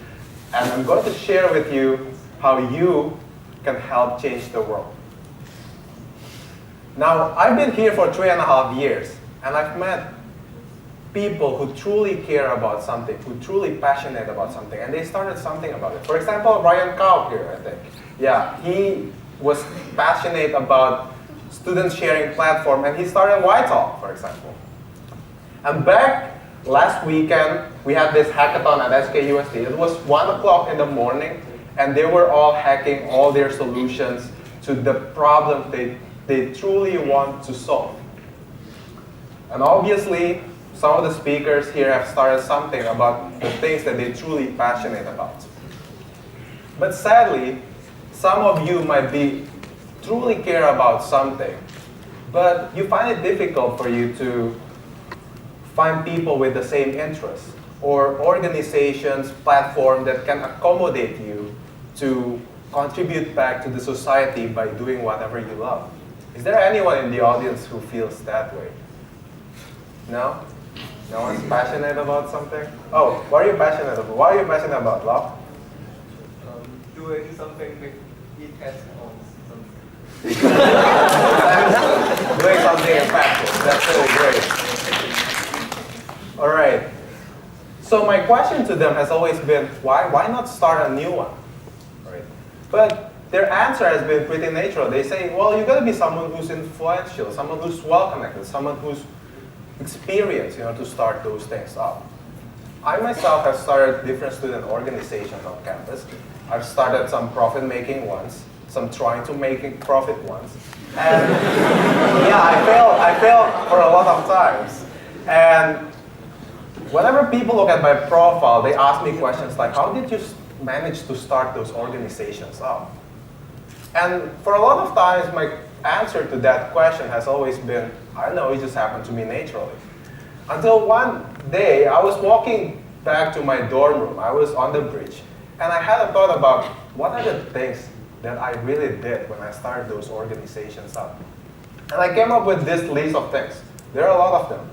and I'm going to share with you how you can help change the world. Now, I've been here for 3.5 years, and I've met people who truly care about something, who truly passionate about something, and they started something about it. For example, Ryan Kao here, I think. Yeah, he was passionate about student sharing platform, and he started YTalk, for example. And back last weekend, we had this hackathon at SKUST. It was 1 o'clock in the morning, and they were all hacking all their solutions to the problem they truly want to solve. And obviously, some of the speakers here have started something about the things that they're truly passionate about. But sadly, some of you might truly care about something, but you find it difficult for you to find people with the same interests or organizations, platforms that can accommodate you to contribute back to the society by doing whatever you love. Is there anyone in the audience who feels that way? No? No one's passionate about something? Oh, what are you passionate about? What are you passionate about, love? Doing something with e-test or something. Doing something impactful. That's really great. All right. So my question to them has always been, why not start a new one? Right. But their answer has been pretty natural. They say, well, you got to be someone who's influential, someone who's well-connected, someone who's experienced, to start those things up. I myself have started different student organizations on campus. I've started some profit-making ones, some trying to make profit ones. And yeah, I failed for a lot of times. And whenever people look at my profile, they ask me questions like, how did you manage to start those organizations up? And for a lot of times, my answer to that question has always been, I don't know, it just happened to me naturally. Until one day, I was walking back to my dorm room. I was on the bridge, and I had a thought about what are the things that I really did when I started those organizations up. And I came up with this list of things. There are a lot of them.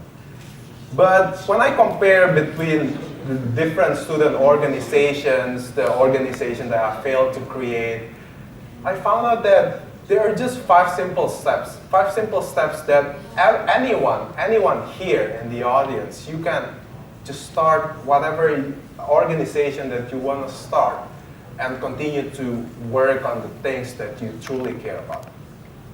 But when I compare between the different student organizations, the organization that I failed to create, I found out that there are just 5 simple steps. 5 simple steps that anyone here in the audience, you can just start whatever organization that you want to start and continue to work on the things that you truly care about.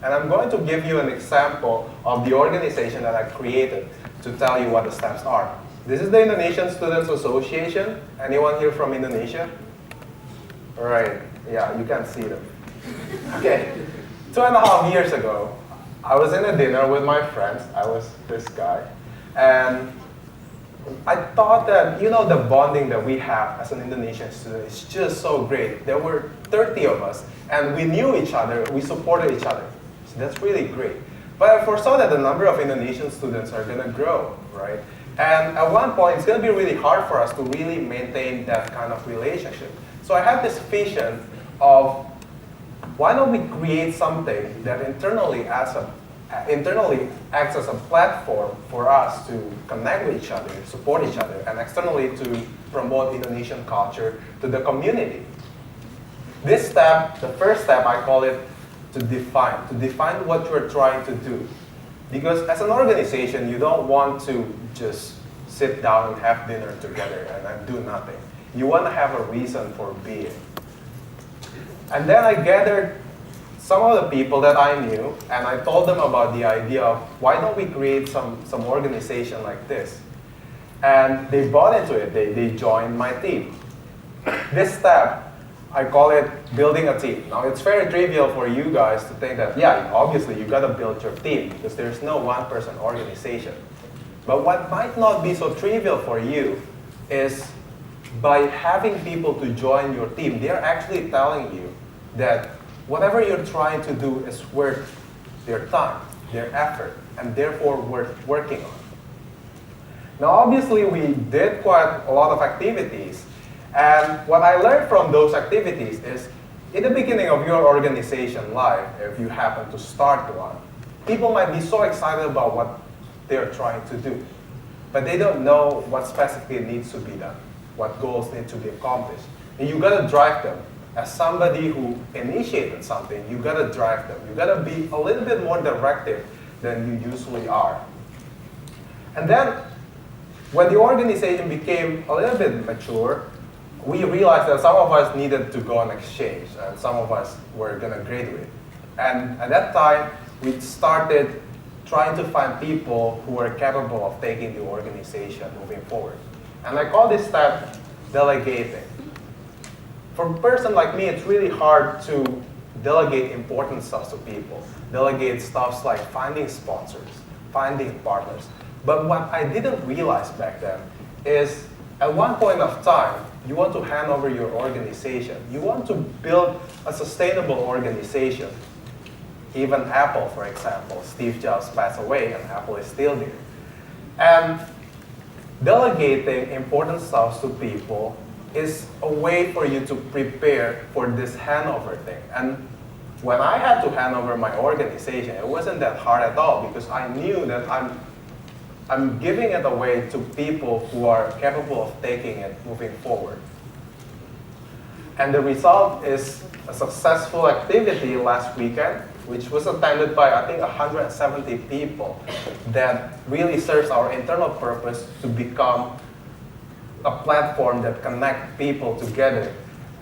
And I'm going to give you an example of the organization that I created to tell you what the steps are. This is the Indonesian Students Association. Anyone here from Indonesia? All right, yeah, you can see them. Okay, 2.5 years ago, I was in a dinner with my friends. I was this guy. And I thought that, you know, the bonding that we have as an Indonesian student is just so great. There were 30 of us, and we knew each other, we supported each other. So that's really great. But I foresaw that the number of Indonesian students are gonna grow, right? And at one point, it's gonna be really hard for us to really maintain that kind of relationship. So I had this vision of, why don't we create something that internally acts as a platform for us to connect with each other, support each other, and externally to promote Indonesian culture to the community. This step, the first step, I call it to define what you're trying to do. Because as an organization, you don't want to just sit down and have dinner together and do nothing. You want to have a reason for being. And then I gathered some of the people that I knew, and I told them about the idea of, why don't we create some organization like this? And they bought into it. They joined my team. This step, I call it building a team. Now, it's very trivial for you guys to think that, yeah, obviously you gotta build your team because there's no one-person organization. But what might not be so trivial for you is by having people to join your team, they're actually telling you that whatever you're trying to do is worth their time, their effort, and therefore worth working on. Now, obviously, we did quite a lot of activities. And what I learned from those activities is, in the beginning of your organization life, if you happen to start one, people might be so excited about what they're trying to do. But they don't know what specifically needs to be done, what goals need to be accomplished. And you gotta drive them. As somebody who initiated something, you gotta drive them. You gotta be a little bit more directive than you usually are. And then, when the organization became a little bit mature, we realized that some of us needed to go on exchange, and some of us were gonna graduate. And at that time, we started trying to find people who were capable of taking the organization moving forward. And I call this step delegating. For a person like me, it's really hard to delegate important stuff to people. Delegate stuff like finding sponsors, finding partners. But what I didn't realize back then is, at one point of time, you want to hand over your organization. You want to build a sustainable organization. Even Apple, for example, Steve Jobs passed away and Apple is still there. And delegating important stuff to people is a way for you to prepare for this handover thing. And when I had to hand over my organization, it wasn't that hard at all because I knew that I'm giving it away to people who are capable of taking it moving forward. And the result is a successful activity last weekend, which was attended by, I think, 170 people that really serves our internal purpose to become a platform that connects people together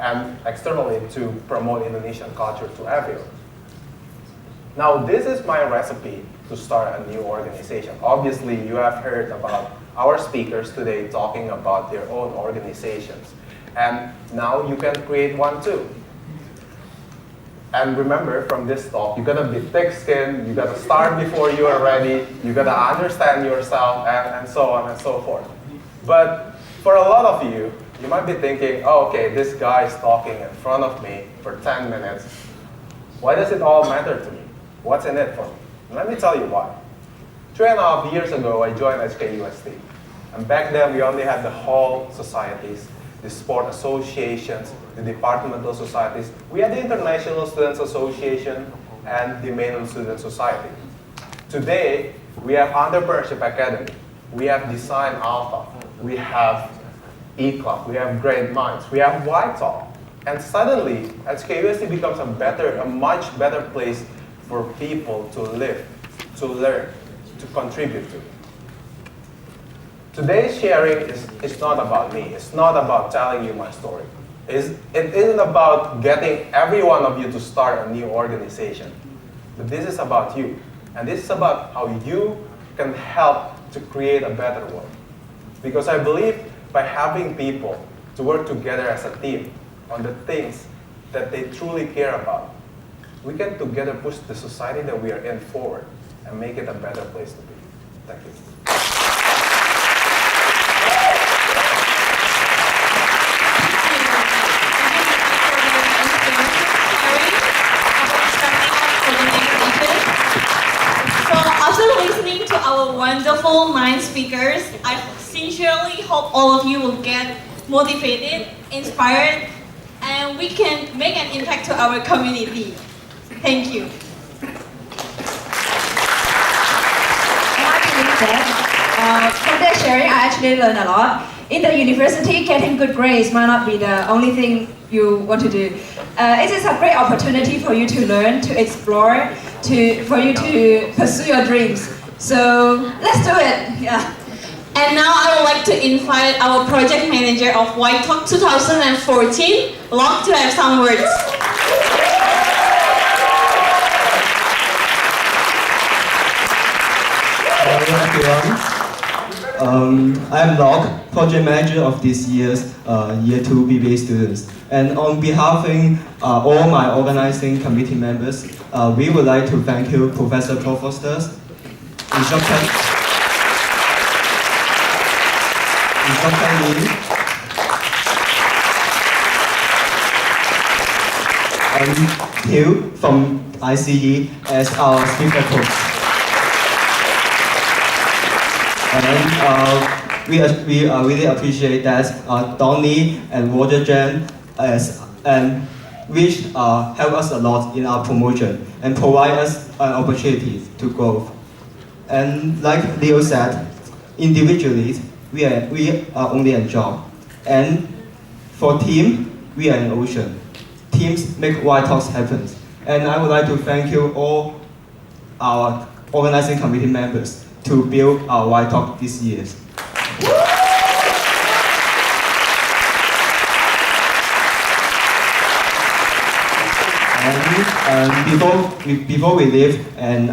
and externally to promote Indonesian culture to everyone. Now, this is my recipe to start a new organization. Obviously, you have heard about our speakers today talking about their own organizations. And now you can create one too. And remember, from this talk, you gotta be thick-skinned, you gotta start before you are ready, you gotta understand yourself, and so on and so forth. But for a lot of you, you might be thinking, oh, okay, this guy is talking in front of me for 10 minutes. Why does it all matter to me? What's in it for me? Let me tell you why. 3.5 years ago, I joined HKUST. And back then, we only had the hall societies, the sport associations, the departmental societies. We had the International Students Association and the Mainland Student Society. Today, we have Entrepreneurship Academy. We have Design Alpha. We have E-Club. We have Great Minds. We have White Talk. And suddenly, HKUST becomes a much better place for people to live, to learn, to contribute to. Today's sharing is not about me. It's not about telling you my story. It isn't about getting every one of you to start a new organization. but this is about you. And this is about how you can help to create a better world. Because I believe by having people to work together as a team on the things that they truly care about, we can together push the society that we are in forward and make it a better place to be. Thank you. So after listening to our wonderful 9 speakers, I sincerely hope all of you will get motivated, inspired, and we can make an impact to our community. Thank you. I believe that from their sharing, I actually learned a lot. In the university, getting good grades might not be the only thing you want to do. It is a great opportunity for you to learn, to explore, for you to pursue your dreams. So let's do it. Yeah. And now I would like to invite our project manager of White Talk 2014, Locke, to have some words. Hello everyone. I'm Locke, project manager of this year's Year 2 BBA students. And on behalf of all my organizing committee members, we would like to thank you, Professor Profosters, Instructor Lee, and Hill from ICE as our speaker coach. And we really appreciate that Donnie and Roger Jen which help us a lot in our promotion and provide us an opportunity to grow. And like Leo said, individually we are only a job, and for team we are an ocean. Teams make White Talks happen. And I would like to thank you all our organizing committee members to build our White Talk this year. And before we leave, and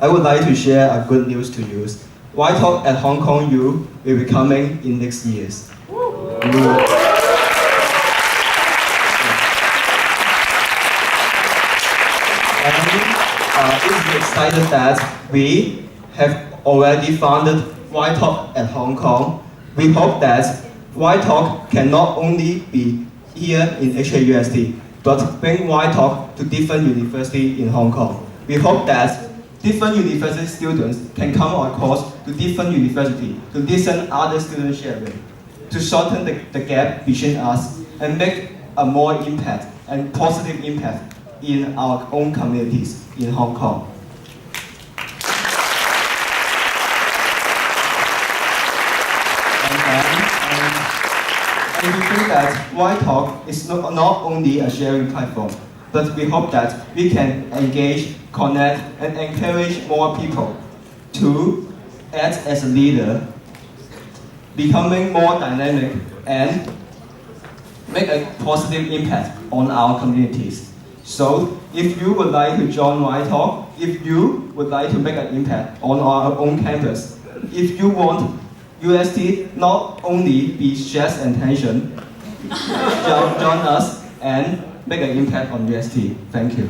I would like to share a good news to you. White Talk at Hong Kong U will be coming in next years. And it's excited that we have already founded White Talk at Hong Kong. We hope that White Talk can not only be here in HKUST, but bring White Talk to different universities in Hong Kong. We hope that different university students can come across to different universities to listen other students sharing, to shorten the gap between us and make a more impact and positive impact in our own communities in Hong Kong. And we think that White Talk is not only a sharing platform, but we hope that we can engage, connect, and encourage more people to act as a leader, becoming more dynamic, and make a positive impact on our communities. So, if you would like to join White Talk, if you would like to make an impact on our own campus, if you want UST not only be stress and tension, join us and make an impact on UST. Thank you.